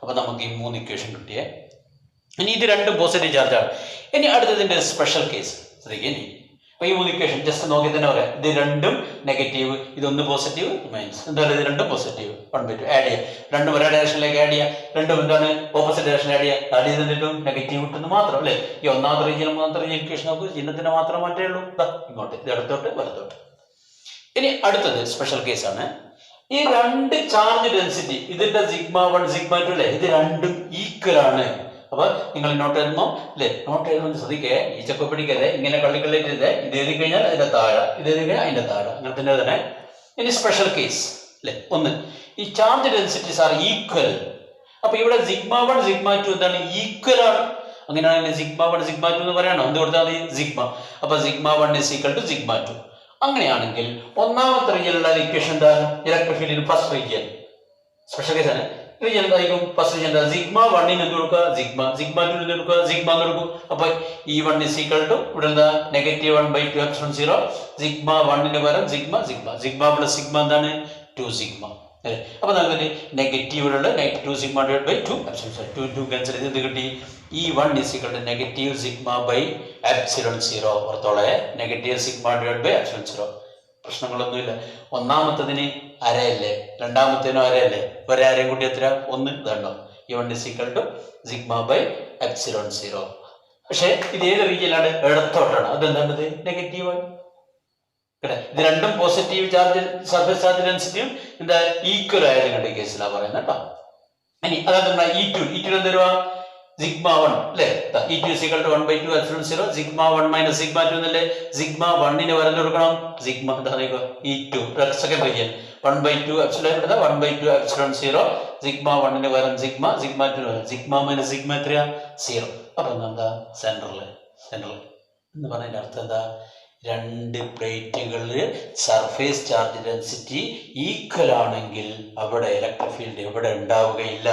അപ്പൊ നമുക്ക് ഈ 3 ഇക്വേഷൻ കിട്ടിയേ. ഇനി ഇത് 2 പോസിറ്റീവ് ചാർജാണ്. ഇനി അടുത്തതിന്റെ സ്പെഷ്യൽ കേസ് ശ്രദ്ധിക്കുക. ഇനി അപ്പൊ ഈ 3 ഇക്വേഷൻ ജസ്റ്റ് നോക്കി തന്നെ പറയാം, ഇത് 2 നെഗറ്റീവ്, ഇതൊന്ന് പോസിറ്റീവ് മൈനസ്, എന്തായാലും ഇത് 2 പോസിറ്റീവ്, 1/2 ആഡ് ചെയ്യാം, 2 ഒരേ ഡയറക്ഷനിലേക്ക് ആഡ് ചെയ്യാം, 2 എന്താണ് ഓപ്പോസിറ്റ് ഡയറക്ഷൻ ആഡ് ചെയ്യാം, ആഡ് ചെയ്തിട്ടും നെഗറ്റീവ് കിട്ടുന്നത് മാത്രം അല്ലേ. ഈ ഒന്നാമത്തെ റീജിയൻ മൂന്നാമത്തെ റീജിയൻ ഇക്വേഷൻ നോക്ക്, ചിഹ്നത്തിന് മാത്രം മാറ്റേ ഉള്ളൂ, ഇങ്ങോട്ട് ഇത് ഇടത്തോട്ട് വലത്തോട്ട്. ഇനി അടുത്തത് സ്പെഷ്യൽ കേസ് ആണ്. ഈ 2 ചാർജ് ഡെൻസിറ്റി, ഇതിന്റെ സിഗ്മ 1 സിഗ്മ 2 അല്ലേ, ഇത് രണ്ടും ഈക്വൽ ആണ്. അപ്പൊ നിങ്ങൾ നോട്ട് എഴുതുമ്പോ അല്ലെ, നോട്ട് എഴുതുമ്പോൾ ശ്രദ്ധിക്കേ, ഈ ചക്ക പിടിക്കല്ലേ, ഇങ്ങനെ കള്ളിക്കള്ളിട്ട് ഇത് എഴുതി കഴിഞ്ഞാൽ അതിന്റെ താഴെ, ഇത് എഴുതി കഴിഞ്ഞാൽ അതിന്റെ താഴെ, അങ്ങനെ തന്നെ. ഇനി സ്പെഷ്യൽ കേസ് അല്ലെ, ഒന്ന് ഈ ചാർജ് ഡെൻസിറ്റീസ് ആർ ഈക്വൽ. അപ്പൊ ഇവിടെ സിഗ്മ 1 സിഗ്മ 2 എന്താണ്, ഈക്വൽ ആണ്. അങ്ങനെയാണെങ്കിൽ സിഗ്മ 1 സിഗ്മ 2 എന്ന് പറയണം, എന്ത് കൊടുത്താൽ മതി, സിഗ്മ. അപ്പൊ sigma 1 is equal to sigma 2. അങ്ങനെയാണെങ്കിൽ ഒന്നാമത്തെ റീജിയനിലുള്ള ഇക്വേഷൻ എന്താണ്, ഇലക്ട്രിക് ഫീൽഡിന് ഫസ്റ്റ് റീജിയൻ സ്പെഷ്യൽ കേസ് ആണ്. റീജിയൻ എന്തായിരിക്കും, ഫസ്റ്റ് റീജിയൻ എന്താ, സിഗ്മ 1 എന്ത് കൊടുക്കുക, സിഗ്മ 2 എന്ത് കൊടുക്കുക, സിഗ്മ എന്ന് കൊടുക്കും. അപ്പൊ E1 is equal to ഇവിടെ എന്താ, negative 1/2 epsilon 0 സിഗ്മ 1 പകരം സിഗ്മ പ്ലസ് സിഗ്മ എന്താണ്, 2 സിഗ്മ അല്ലെ. അപ്പൊ നമുക്ക് നെഗറ്റീവിലുള്ള 2 sigma divide by 2 epsilon 0, 2 cancel ചെയ്ത് എന്ത് കിട്ടി, E1 is equal to negative sigma by epsilon 0. ഓർത്തോളെ, negative sigma divide by epsilon 0. പ്രശ്നങ്ങളൊന്നുമില്ല. ഒന്നാമത്തതിന് അരയല്ലേ, രണ്ടാമത്തേനും അരയല്ലേ, ഒരേയും കൂട്ടി എത്ര, 1. ഇതുണ്ടോ, E1 is equal to sigma by epsilon 0. പക്ഷെ ഇത് ഏത് റീജിയനിലാണ്, ഇടത്തോട്ടാണ്. അതെന്താണത്, നെഗറ്റീവാണ്. ഇത് രണ്ടും പോസിറ്റീവ് ചാർജ്, സർഫേസ് ചാർജ് ഡെൻസിറ്റിയും എന്താ ഈക്വൽ ആയത് കണ്ട കേസിലാണ് പറയുന്നത് കേട്ടോ. ഇനി അതെന്താ, E2 എന്ത് വരുവാ, സിഗ്മ 1 അല്ലേ, E2 is equal to 1/2 epsilon 0 sigma 1 minus sigma 2 എന്നല്ലേ. സിഗ്മ 1 വരൽ കൊടുക്കണം, സിഗ്മ എന്താ E2 second region 1/2 epsilon, 1/2 epsilon 0 sigma 1 വരം സിഗ്മ 2 വരം സിഗ്മ മൈനസ് സിഗ്മ എത്രയാ, 0. അപ്പൊ എന്താ, സെൻട്രൽ എന്ന് പറഞ്ഞതിന്റെ അർത്ഥം എന്താ, 2 പ്ലേറ്റുകളിൽ സർഫേസ് ചാർജ് ഡെൻസിറ്റി ഈക്വൽ ആണെങ്കിൽ അവിടെ ഇലക്ട്രിക് ഫീൽഡ് എവിടെ ഉണ്ടാവുകയില്ല,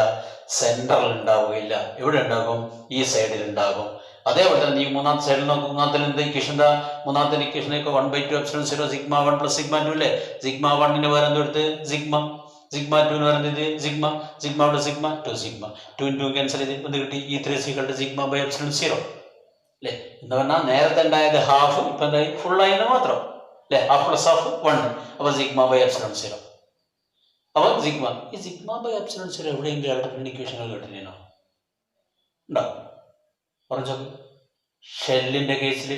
സെൻട്രൽ ഉണ്ടാവുകയില്ല. എവിടെ ഉണ്ടാകും, ഈ സൈഡിൽ ഉണ്ടാകും. അതേപോലെ തന്നെ ഈ മൂന്നാമത്തെ സൈഡിൽ നോക്കും, മൂന്നാമത്തെ ഇക്വേഷൻ എന്താ, മൂന്നാമത്തെ ഇക്വേഷനൊക്കെ 1/2 epsilon 0 സിഗ്മ 1 പ്ലസ് സിഗ്മ 2 അല്ലേ. സിഗ്മ 1 വരെ എന്തെടുത്ത് സിഗ്മ 2 പറയുന്നത് sigma plus sigma 2 sigma 2 cancel ചെയ്ത് എന്ത് കിട്ടി, E3 is equal to sigma by epsilon 0 അല്ലേ. എന്ന് പറഞ്ഞാൽ നേരത്തെ ഉണ്ടായത് ഹാഫ്, ഇപ്പൊ എന്തായി, ഫുൾ ആയെന്ന് മാത്രം അല്ലെ, ഹാഫ് പ്ലസ് ഹാഫ് 1. അപ്പൊ സിഗ്മ ബൈ എപ്സിലോൺ 0. അപ്പൊ ഈ സിഗ്മ ബൈ എപ്സിലോൺ 0 എവിടെയെങ്കിലും ഇലക്ട്രിക് ഇക്വേഷനുകൾ കേട്ടിരുന്നോ, ഉണ്ടാവും. പറഞ്ഞോ. ഷെല്ലിന്റെ കേസിൽ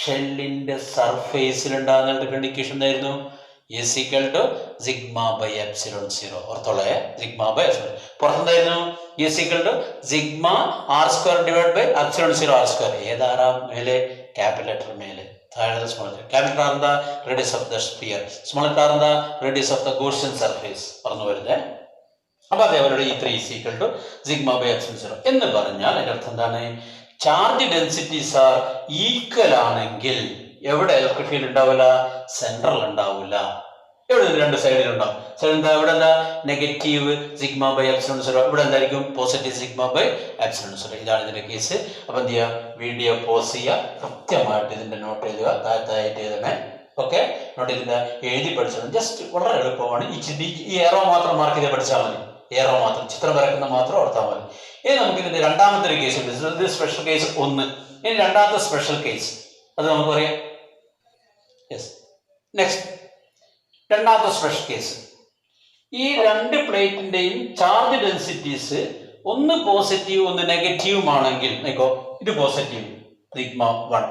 ഷെല്ലിന്റെ സർഫേസിൽ ഉണ്ടാകുന്ന ഇലക്ട്രിക് ഇക്വേഷൻ എന്തായിരുന്നു? is equal to sigma by epsilon 0. ഓർത്തോളെ, സിഗ്മ ബൈ എപ്സിലോൺ. പുറത്തെന്തായിരുന്നു? is equal to sigma r square divided by epsilon 0 r square. ഏതാറാ മേലെ? ക്യാപിറ്റൽ ലെറ്റർ മേലെ, താഴെ സ്മോൾ ലെറ്റർ. ക്യാപിറ്റൽ ആർ എന്താ? Radius of the sphere. Small letter r എന്താ? Radius of the Gaussian surface. പറഞ്ഞു വരുന്നത്. അപ്പൊ അതേപോലെ ഈ 3 is equal to sigma by epsilon 0 എന്ന് പറഞ്ഞാൽ അതിന്റെ അർത്ഥം എന്താണ്? ചാർജ് ഡെൻസിറ്റീസ് ആർ ഈക്വൽ ആണെങ്കിൽ എവിടെ ഇലക്ട്രിക് ഫീൽഡ് ഉണ്ടാവില്ല? സെൻട്രൽ ഉണ്ടാവില്ല. എവിടെ? രണ്ട് സൈഡിലുണ്ടാവും. സൈഡ് എന്താ? ഇവിടെ എന്താ? Negative sigma by epsilon 0. ഇവിടെ എന്തായിരിക്കും? Positive sigma by epsilon 0. ഇതാണ് ഇതിന്റെ കേസ്. അപ്പൊ എന്ത് ചെയ്യുക? വീഡിയോ പോസ് ചെയ്യുക, കൃത്യമായിട്ട് ഇതിന്റെ നോട്ട് എഴുതുക, താഴത്തായിട്ട് എഴുതണേ. ഓക്കെ, നോട്ട് ഇതിന്റെ എഴുതി പഠിച്ചത് ജസ്റ്റ് വളരെ എളുപ്പമാണ്. ഈ ഏറോ മാത്രം മാർക്ക് ചെയ്ത് പഠിച്ചാൽ മതി. ഏറോ മാത്രം, ചിത്രം വരക്കുന്ന മാത്രം ഓർത്താൽ മതി. ഇനി നമുക്ക് ഇതിന്റെ രണ്ടാമത്തെ ഒരു കേസ് ഉണ്ട്. Special case 1. ഇനി രണ്ടാമത്തെ സ്പെഷ്യൽ കേസ് അത് നമുക്ക് പറയാം. യെസ്, നെക്സ്റ്റ് രണ്ടാമത്തെ സ്പെഷ്യൽ കേസ്. ഈ രണ്ട് പ്ലേറ്റിന്റെയും ചാർജ് ഡെൻസിറ്റീസ് ഒന്ന് പോസിറ്റീവ് ഒന്ന് നെഗറ്റീവും ആണെങ്കിൽ, നോക്കോ, ഇത് പോസിറ്റീവ് സിഗ്മ 1.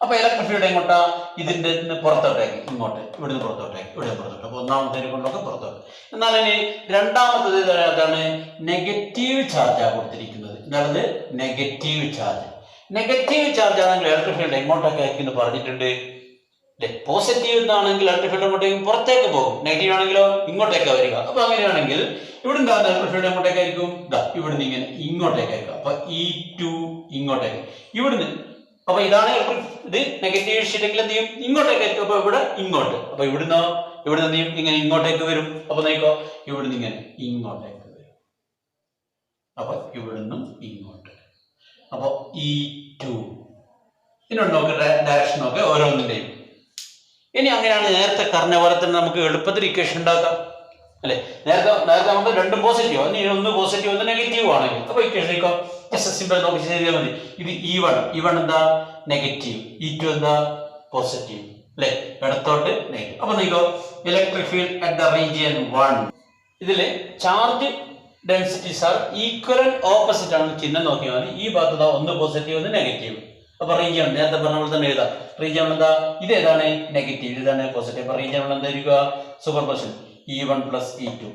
അപ്പൊ ഇലക്ട്രിക് ഫീൽഡ് എങ്ങോട്ടാ? ഇതിന്റെ പുറത്തോട്ടേക്ക്, ഇങ്ങോട്ട്, ഇവിടുന്ന് പുറത്തോട്ടേക്ക്, ഇവിടെ പുറത്തോട്ട്. അപ്പൊ ഒന്നാമത്തേനെ കൊണ്ടൊക്കെ പുറത്തോട്ട്. എന്നാൽ ഇനി രണ്ടാമത്തത് അതാണ് നെഗറ്റീവ് ചാർജാണ് കൊടുത്തിരിക്കുന്നത്. എന്താണ്? Negative charge. നെഗറ്റീവ് ചാർജ് ആണെങ്കിൽ ഇലക്ട്രിക് ഫീൽഡ് എങ്ങോട്ടൊക്കെ ആയിരിക്കും പറഞ്ഞിട്ടുണ്ട്. പോസിറ്റീവ് എന്നാണെങ്കിൽ ഇലക്ട്രിക് ഫീൽഡ് എങ്ങോട്ടേക്കും പുറത്തേക്ക് പോകും. നെഗറ്റീവ് ആണെങ്കിലോ ഇങ്ങോട്ടേക്ക് വരിക. അപ്പൊ അങ്ങനെയാണെങ്കിൽ ഇവിടെ എന്താ? ഇലക്ട്രിക് ഫീൽഡ് എങ്ങോട്ടേക്കായിരിക്കും? ഇവിടുന്ന് ഇങ്ങനെ ഇങ്ങോട്ടേക്കായിരിക്കും. അപ്പൊ E2 ഇങ്ങോട്ടേക്ക്, ഇവിടുന്ന്. അപ്പൊ ഇതാണ് ഇത് നെഗറ്റീവ് ഷീറ്റെങ്കിൽ എന്ത് ചെയ്യും? ഇങ്ങോട്ടേക്കായിരിക്കും. അപ്പൊ ഇവിടെ ഇങ്ങോട്ട്. അപ്പൊ ഇവിടുന്ന് എന്ത് ചെയ്യും? ഇങ്ങനെ ഇങ്ങോട്ടേക്ക് വരും. അപ്പൊ നോക്കോ, ഇവിടുന്ന് ഇങ്ങനെ ഇങ്ങോട്ടേക്ക് വരും. അപ്പൊ ഇവിടുന്നും ഇങ്ങോട്ട്. അപ്പൊ E2 ഇതിനോട് നോക്ക്, ഡയറക്ഷൻ നോക്ക് ഓരോന്നിന്റെയും. ഇനി അങ്ങനെയാണ് നേരത്തെ പറഞ്ഞ പോലെ തന്നെ നമുക്ക് എളുപ്പത്തിൽ ഇക്വേഷൻ ഉണ്ടാക്കാം, അല്ലെ? നേരത്തെ നമുക്ക് രണ്ടും പോസിറ്റീവ്, ഒന്ന് പോസിറ്റീവ് ഒന്ന് നെഗറ്റീവ് ആണെങ്കിൽ അപ്പൊ ഇക്വേഷൻ സിമ്പിൾ നോക്കി ചെയ്താൽ മതി. ഇത് E1 എന്താ? നെഗറ്റീവ്. E2 എന്താ? പോസിറ്റീവ്, അല്ലെ? ഇടത്തോട്ട് നെഗറ്റീവ്. അപ്പൊ നോക്കോ, electric field at the region 1. ഇതില് charge densities are equal opposite ആണ്. ചിഹ്നം നോക്കിയാൽ മതി. ഈ ഭാഗത്ത് ഒന്ന് പോസിറ്റീവ് ഒന്ന് നെഗറ്റീവ്. അപ്പൊ റീജിയൻ നേരത്തെ പറഞ്ഞ പോലെ തന്നെ എഴുതാം. റീജിയൻ എന്താ? ഇത് ഏതാണ്? നെഗറ്റീവ്, ഇതാണ് പോസിറ്റീവ്. അപ്പൊ റീജിയൻ എന്തായിരിക്കുക? Superposition E1 plus E2,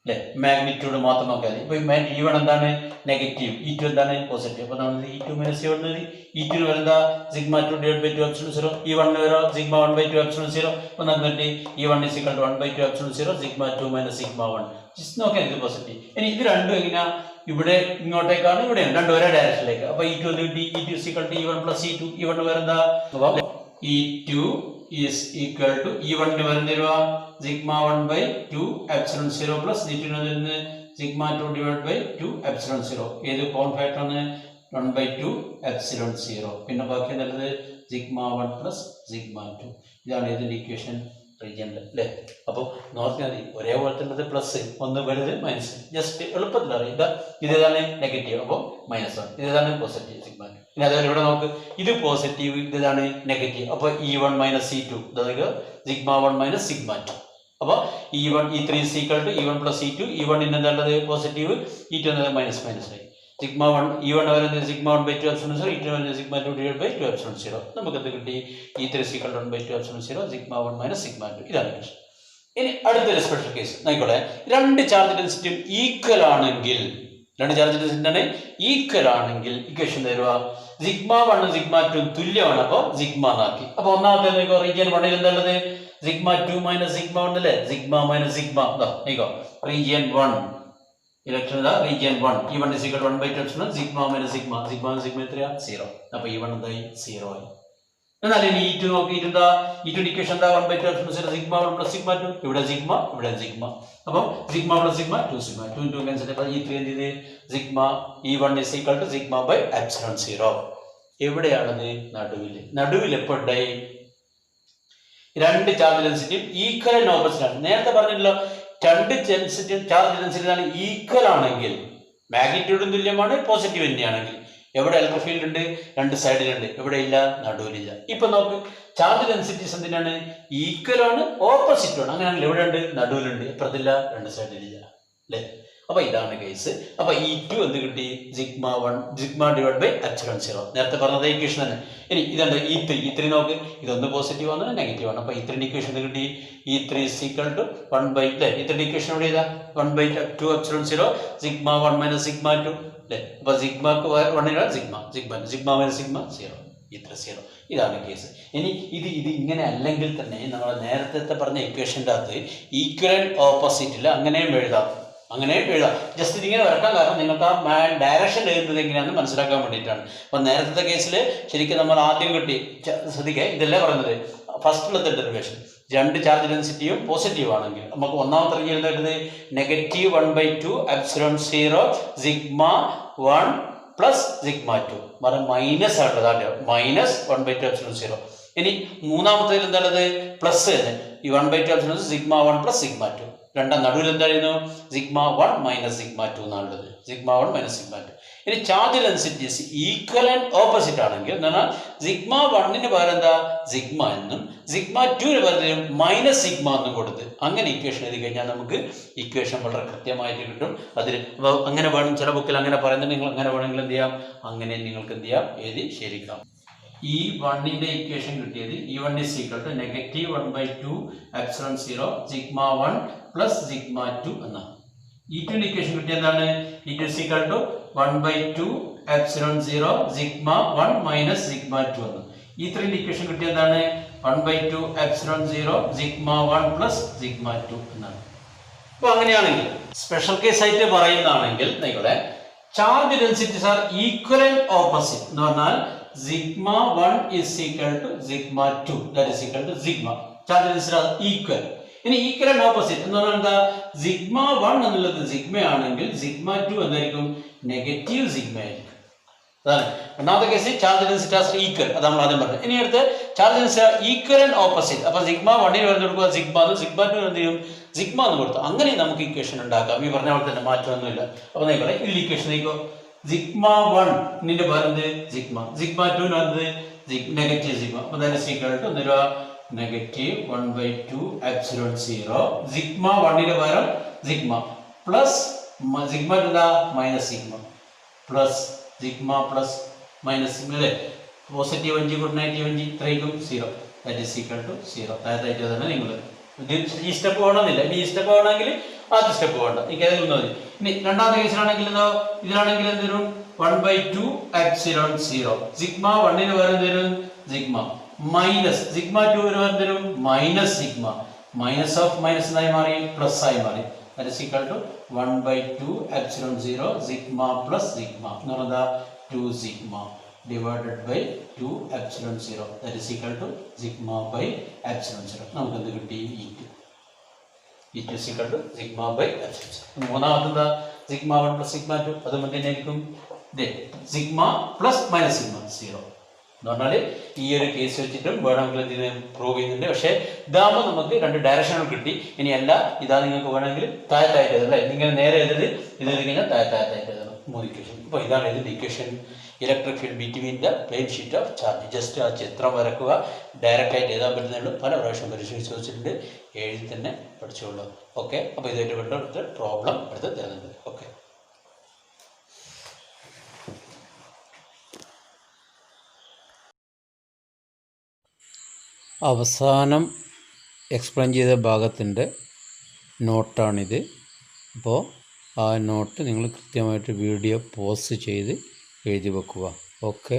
അല്ലെ? മാഗ്നിറ്റ്യൂഡ് മാത്രം നോക്കിയാൽ മതി. ഇപ്പൊ E1 എന്താണ്? നെഗറ്റീവ്, E2 എന്താണ്? പോസിറ്റീവ്. അപ്പൊ നമ്മൾ E2 മൈനസ് E1 E2 വരുന്ന sigma 2 divide by 2 epsilon 0. E1 വരോ സിഗ്മ 1 ബൈ 2 എപ്സിലോൺ 0. അപ്പൊ നമുക്ക് E1 is equal to 1 by 2 epsilon 0 sigma 2 minus sigma 1. Just നോക്കിയാൽ ഇത് പോസിറ്റീവ്. ഇനി ഇത് രണ്ടും എങ്ങനെയാ? ഇവിടെ ഇങ്ങോട്ടേക്കാണ്, ഇവിടെയാണ്, രണ്ടും ഒരേ ഡയറക്ഷനിലേക്ക്. അപ്പൊ E2 കിട്ടി. E2 is equal to E1 plus E2. E1 വരുന്ന E2 is equal to E1 വരുന്ന sigma 1 by 2 epsilon 0 plus E2 വരുന്ന സിഗ്മ 2 divided by 2 epsilon 0. ഏത് കോൺ ഫാക്ടർ ആണ്? 1 by 2 epsilon 0. പിന്നെ ബാക്കി നല്ലത് സിഗ്മ 1 പ്ലസ് സിഗ്മ 2. ഇതാണ് ഇതിന്റെ ഇക്വേഷൻ റീജിയനിൽ, അല്ലേ? അപ്പോൾ നോക്കിയാൽ മതി, ഒരേപോലെ തന്നെ പ്ലസ് ഒന്ന് വലുത് മൈനസ്. ജസ്റ്റ് എളുപ്പത്തിൽ അറിയാം. ഇതേതാണ് നെഗറ്റീവ്, അപ്പോൾ -1. ഇതേതാണ് പോസിറ്റീവ് സിഗ്മ 2. ഇനി അതേപോലെ ഇവിടെ നോക്ക്, ഇത് പോസിറ്റീവ്, ഇതാണ് നെഗറ്റീവ്. അപ്പോൾ E1 മൈനസ് E2, അതായത് സിഗ്മ 1 മൈനസ് സിഗ്മ 2. അപ്പോൾ E3 is equal to E1 plus E2. E1 എന്താണത്? പോസിറ്റീവ്, E2 എന്നത് മൈനസ് ആയി. സിഗ്മ 1 E1 വരുന്നത് സിഗ്മ 1 by 2 epsilon 0, E2 വരുന്നത് സിഗ്മ 2 divided by 2 epsilon 0. നമുക്ക് എന്ത് കിട്ടി? E3 is equal to 1 by 2 epsilon 0 sigma 1 minus sigma 2. ഇതാണ് ഇക്വേഷൻ. ഇനി അടുത്തൊരു സ്പെഷ്യൽ കേസ് നോക്കിക്കോളെ. രണ്ട് ചാർജ് ഡെൻസിറ്റിയും ഈക്വൽ ആണെങ്കിൽ, ഈക്വൽ ആണെങ്കിൽ ഇക്വേഷൻ തരുക സിഗ്മ 1 സിഗ്മ 2 തുല്യമാണ്. അപ്പോൾ സിഗ്മ എന്നാക്കി. അപ്പൊ ഒന്നാമത്തെ നോക്കോ, റീജിയൻ 1 എന്താണുള്ളത്? സിഗ്മ 2 മൈനസ് സിഗ്മ 1 അല്ലേ? Sigma minus sigma. നോക്കോ, region 1 electric region 1. E1 is equal to 1 by 2 epsilon sigma minus sigma. Sigma sigma എത്രയാ? 0. അപ്പൊ E1 എന്തായി? 0 ആയി. എന്നാൽ ഇനി E2 നോക്കി, E2 ഇക്വേഷൻ എന്താ? 1 by 2 epsilon 0 sigma 1 plus sigma 2. ഇവിടെ സിഗ്മ, ഇവിടെ സിഗ്മ. അപ്പൊ sigma plus sigma 2 sigma 2 into cancel. അപ്പോൾ E3 എന്ത് ചെയ്ത്? Sigma E1 is equal to sigma by epsilon 0. എവിടെയാണത്? നടുവിൽ എപ്പോൾ ഉണ്ടായി? രണ്ട് ചാർജ് ഡെൻസിറ്റിയും ഈക്വൽ ആൻഡ് ഓപ്പോസിറ്റ് ആണ്. നേരത്തെ പറഞ്ഞല്ലോ, രണ്ട് ചാർജ് ഡെൻസിറ്റി ഈക്വൽ ആണെങ്കിൽ, മാഗ്നിറ്റ്യൂഡും തുല്യമാണ്, പോസിറ്റീവ് തന്നെയാണെങ്കിൽ എവിടെ ഇലക്ട്രിക് ഫീൽഡ് ഉണ്ട്? രണ്ട് സൈഡിലുണ്ട്. എവിടെ ഇല്ല? നടുവിലില്ല. ഇപ്പൊ നോക്ക്, ചാർജ് ഡെൻസിറ്റീസ് എന്തിനാണ്? ഈക്വൽ ആണ്, ഓപ്പോസിറ്റ് ആണ്. അങ്ങനെയാണെങ്കിൽ എവിടെ ഉണ്ട്? നടുവിലുണ്ട്. ഇപ്പുറത്തില്ല, രണ്ട് സൈഡിലില്ല. അല്ലേ? അപ്പോൾ ഇതാണ് കേസ്. അപ്പോൾ E2 എന്ത് കിട്ടി? Sigma 1 sigma divide by epsilon 0. നേരത്തെ പറഞ്ഞത് ഇക്വേഷൻ തന്നെ. ഇനി ഇതുണ്ട് E3 നോക്ക്, ഇതൊന്ന് പോസിറ്റീവ് ആണ് നെഗറ്റീവ് ആണ്. അപ്പോൾ E3 ഇക്വേഷൻ എന്ത് കിട്ടി? E3 is equal to 1 by E3 equation എവിടെ ചെയ്താ 1 by 2 epsilon 0 sigma 1 minus sigma 2 അല്ലേ? അപ്പോൾ സിഗ്മക്ക് 1 സിഗ്മ മൈനസ് സിഗ്മ 0, E3 0. ഇതാണ് കേസ്. ഇനി ഇത് ഇങ്ങനെ അല്ലെങ്കിൽ തന്നെ നമ്മൾ നേരത്തെ പറഞ്ഞ ഇക്വേഷൻ്റെ അകത്ത് ഈക്വലന്റ് ഓപ്പോസിറ്റിൽ അങ്ങനെയും എഴുതാം. ജസ്റ്റ് ഇതിങ്ങനെ വരക്കാൻ കാരണം നിങ്ങൾക്ക് ആ ഡയറക്ഷൻ എഴുതുന്നത് എങ്ങനെയാണെന്ന് മനസ്സിലാക്കാൻ വേണ്ടിയിട്ടാണ്. അപ്പം നേരത്തെ കേസിൽ ശരിക്കും നമ്മൾ ആദ്യം കിട്ടി ശ്രദ്ധിക്കുക, ഇതല്ലേ പറയുന്നത് ഫസ്റ്റിലത്തെ ഡെറിവേഷൻ. രണ്ട് ചാർജ് ഡെൻസിറ്റിയും പോസിറ്റീവ് ആണെങ്കിൽ നമുക്ക് ഒന്നാമത്തെ റിയൽ വരുന്നത് -1/2 epsilon 0 sigma 1 plus sigma 2 minus ആണുള്ളത്, -1/2 എപ്സിലോൺ 0. ഇനി മൂന്നാമത്തേൽ എന്താണത്? പ്ലസ് തന്നെ ഈ 1/2 എപ്സിലോൺ സിഗ്മ 1 പ്ലസ് സിഗ്മ 2. രണ്ടാം നടുവിൽ എന്തായിരുന്നു? സിഗ്മ 1 മൈനസ് സിഗ്മ 2 എന്നാണുള്ളത്, സിഗ്മ 1 മൈനസ് സിഗ്മ 2. ഇനി ചാർജ് ഡെൻസിറ്റീസ് ഈക്വലന്റ് ഓപ്പോസിറ്റ് ആണെങ്കിൽ എന്ന് പറഞ്ഞാൽ സിഗ്മ 1ന് പകരം എന്താ സിഗ്മ എന്നും സിഗ്മ 2ന് പകരം മൈനസ് സിഗ്മ എന്നും കൊടുത്ത് അങ്ങനെ ഇക്വേഷൻ എഴുതി കഴിഞ്ഞാൽ നമുക്ക് ഇക്വേഷൻ വളരെ കൃത്യമായിട്ട് കിട്ടും. അതിൽ അങ്ങനെ വേണം, ചില ബുക്കിൽ അങ്ങനെ പറയുന്നത്, നിങ്ങൾ അങ്ങനെ വേണമെങ്കിൽ എന്ത് ചെയ്യാം, അങ്ങനെ നിങ്ങൾക്ക് എന്ത് ചെയ്യാം, എഴുതി ശരിക്കാം. E1ന്റെ ഇക്വേഷൻ കിട്ടിയത് E1 is equal to -1/2 epsilon 0 sigma 1 plus sigma 2 എന്നാണ്. E2ന്റെ ഇക്വേഷൻ കിട്ടിയത് എന്താണ്? E2 is equal to 1/2 epsilon 0 sigma 1 minus sigma 2 എന്ന്. E3ന്റെ ഇക്വേഷൻ കിട്ടിയത് എന്താണ്? 1/2 എപ്സിലോൺ 0 സിഗ്മ 1 പ്ലസ് സിഗ്മ 2 എന്നാണ്. അപ്പോൾ അങ്ങനെയാണെങ്കിൽ സ്പെഷ്യൽ കേസ് ആയിട്ട് പറയുന്നതാണെങ്കിൽ നിങ്ങളുടെ charge densities are equal and opposite എന്ന് പറഞ്ഞാൽ sigma 1 is equal to sigma 2, that is equal to sigma. Charge density are equal. ഇനി ഈക്വലന്റ് ഓപ്പോസിറ്റ് എന്ന് പറഞ്ഞാൽ എന്താ? സിഗ്മ 1 എന്നുള്ളത് സിഗ്മ ആണെങ്കിൽ സിഗ്മ 2 എന്തായിരിക്കും? നെഗറ്റീവ് സിഗ്മ ആയിരിക്കും. അതാണ് ഒന്നാമത്തെ case. Charge density are equal, അത് നമ്മൾ ആദ്യം പറഞ്ഞു. ഇനി അടുത്ത് ചാർജ് ഡെൻസിറ്റി ഈക്വലന്റ് ഓപ്പോസിറ്റ്. അപ്പോൾ സിഗ്മ 1ന് വരുന്ന കൊടുക്കുക സിഗ്മ, സിഗ്മ 2 എന്ത് ചെയ്യും? സിഗ്മ എന്ന് കൊടുത്തു. അങ്ങനെ നമുക്ക് ഇക്വേഷൻ ഉണ്ടാക്കാം. ഈ പറഞ്ഞ പോലെ തന്നെ മാറ്റമൊന്നുമില്ല. അപ്പോൾ നിങ്ങൾ ഇതിൽ ഇക്വേഷൻ നോക്കോ, സിഗ്മ 1ന്റെ പകരം സിഗ്മ 2ന് വന്നത് നെഗറ്റീവ് സിഗ്മ. അപ്പോൾ ദാറ്റ് ഈസ് ഈക്വൽ ടു എന്തുവാ? -1/2 എപ്സിലോൺ 0 സിഗ്മ 1ന്റെ പകരം സിഗ്മ പ്ലസ് സിഗ്മ എന്താ? Minus sigma plus sigma plus minus sigma അല്ലേ? പോസിറ്റീവ് 5 കൂടി നെഗറ്റീവ് 5 ഇത്രയും 0, ദാറ്റ് ഈസ് ഈക്വൽ ടു 0. താഴത്തായിട്ട് തന്നെ നിങ്ങൾ ഈ സ്റ്റെപ്പ് വേണമെന്നില്ല. ഇനി ഈ സ്റ്റെപ്പ് വേണമെങ്കിൽ ആദ്യ സ്റ്റെപ്പ് വേണ്ട, എനിക്ക് ഏതെങ്കിലും മതി. ഇനി രണ്ടാമത്തെ കേസിലാണെങ്കിൽ എന്തോ ഇതിലാണെങ്കിൽ എന്തുവരും? 1/2 എപ്സിലോൺ 0 സിഗ്മ 1ന് പകരം തരും സിഗ്മ മൈനസ് സിഗ്മ 2ന് പകരം തരും minus sigma. Minus of minus എന്നായി മാറി പ്ലസ് ആയി മാറി. That is equal to 1/2 epsilon 0 sigma plus sigma എന്ന് പറഞ്ഞാൽ 2 sigma divided by 2 epsilon 0, that is equal to sigma by epsilon 0. നമുക്ക് എന്ത് കിട്ടി? E2 is equal to sigma by epsilon 0. മൂന്നാമത്തെ എന്താ? സിഗ്മ 1 പ്ലസ് സിഗ്മ 2, അത് മറ്റേക്കും സിഗ്മ പ്ലസ് മൈനസ് സിഗ്മ 0 എന്ന് പറഞ്ഞാൽ ഈ ഒരു കേസ് വെച്ചിട്ടും വേണമെങ്കിൽ ഇതിനെ പ്രൂവ് ചെയ്യുന്നുണ്ട്. പക്ഷേ ഇതാകുമ്പോൾ നമുക്ക് രണ്ട് ഡയറക്ഷനുകൾ കിട്ടി. ഇനി അല്ല ഇതാ നിങ്ങൾക്ക് വേണമെങ്കിൽ താഴത്തായിട്ട് എഴുതല്ലേ, ഇങ്ങനെ നേരെ എഴുതി ഇത് കഴിഞ്ഞാൽ താഴത്തായിട്ട് എഴുതണം. 3 ഇക്വേഷൻ. അപ്പോൾ ഇതാണ് ഇതിൻ്റെ equation. Electric field between the plain sheet of charge. Just ആ ചിത്രം വരക്കുക, ഡയറക്റ്റായിട്ട് എഴുതാൻ പറ്റുന്നുള്ളൂ. പല പ്രാവശ്യം പരിശോധിച്ച് വെച്ചിട്ടുണ്ട്, എഴുതി തന്നെ പഠിച്ചോളൂ. ഓക്കെ, അപ്പോൾ ഇതായിട്ട് ബന്ധപ്പെട്ട് പ്രോബ്ലം എടുത്ത് തരുന്നുണ്ട്. ഓക്കെ, അവസാനം എക്സ്പ്ലെയിൻ ചെയ്ത ഭാഗത്തിൻ്റെ നോട്ടാണിത്. അപ്പോൾ ആ നോട്ട് നിങ്ങൾ കൃത്യമായിട്ട് വീഡിയോ പോസ് ചെയ്ത് എഴുതി വെക്കുക. ഓക്കെ.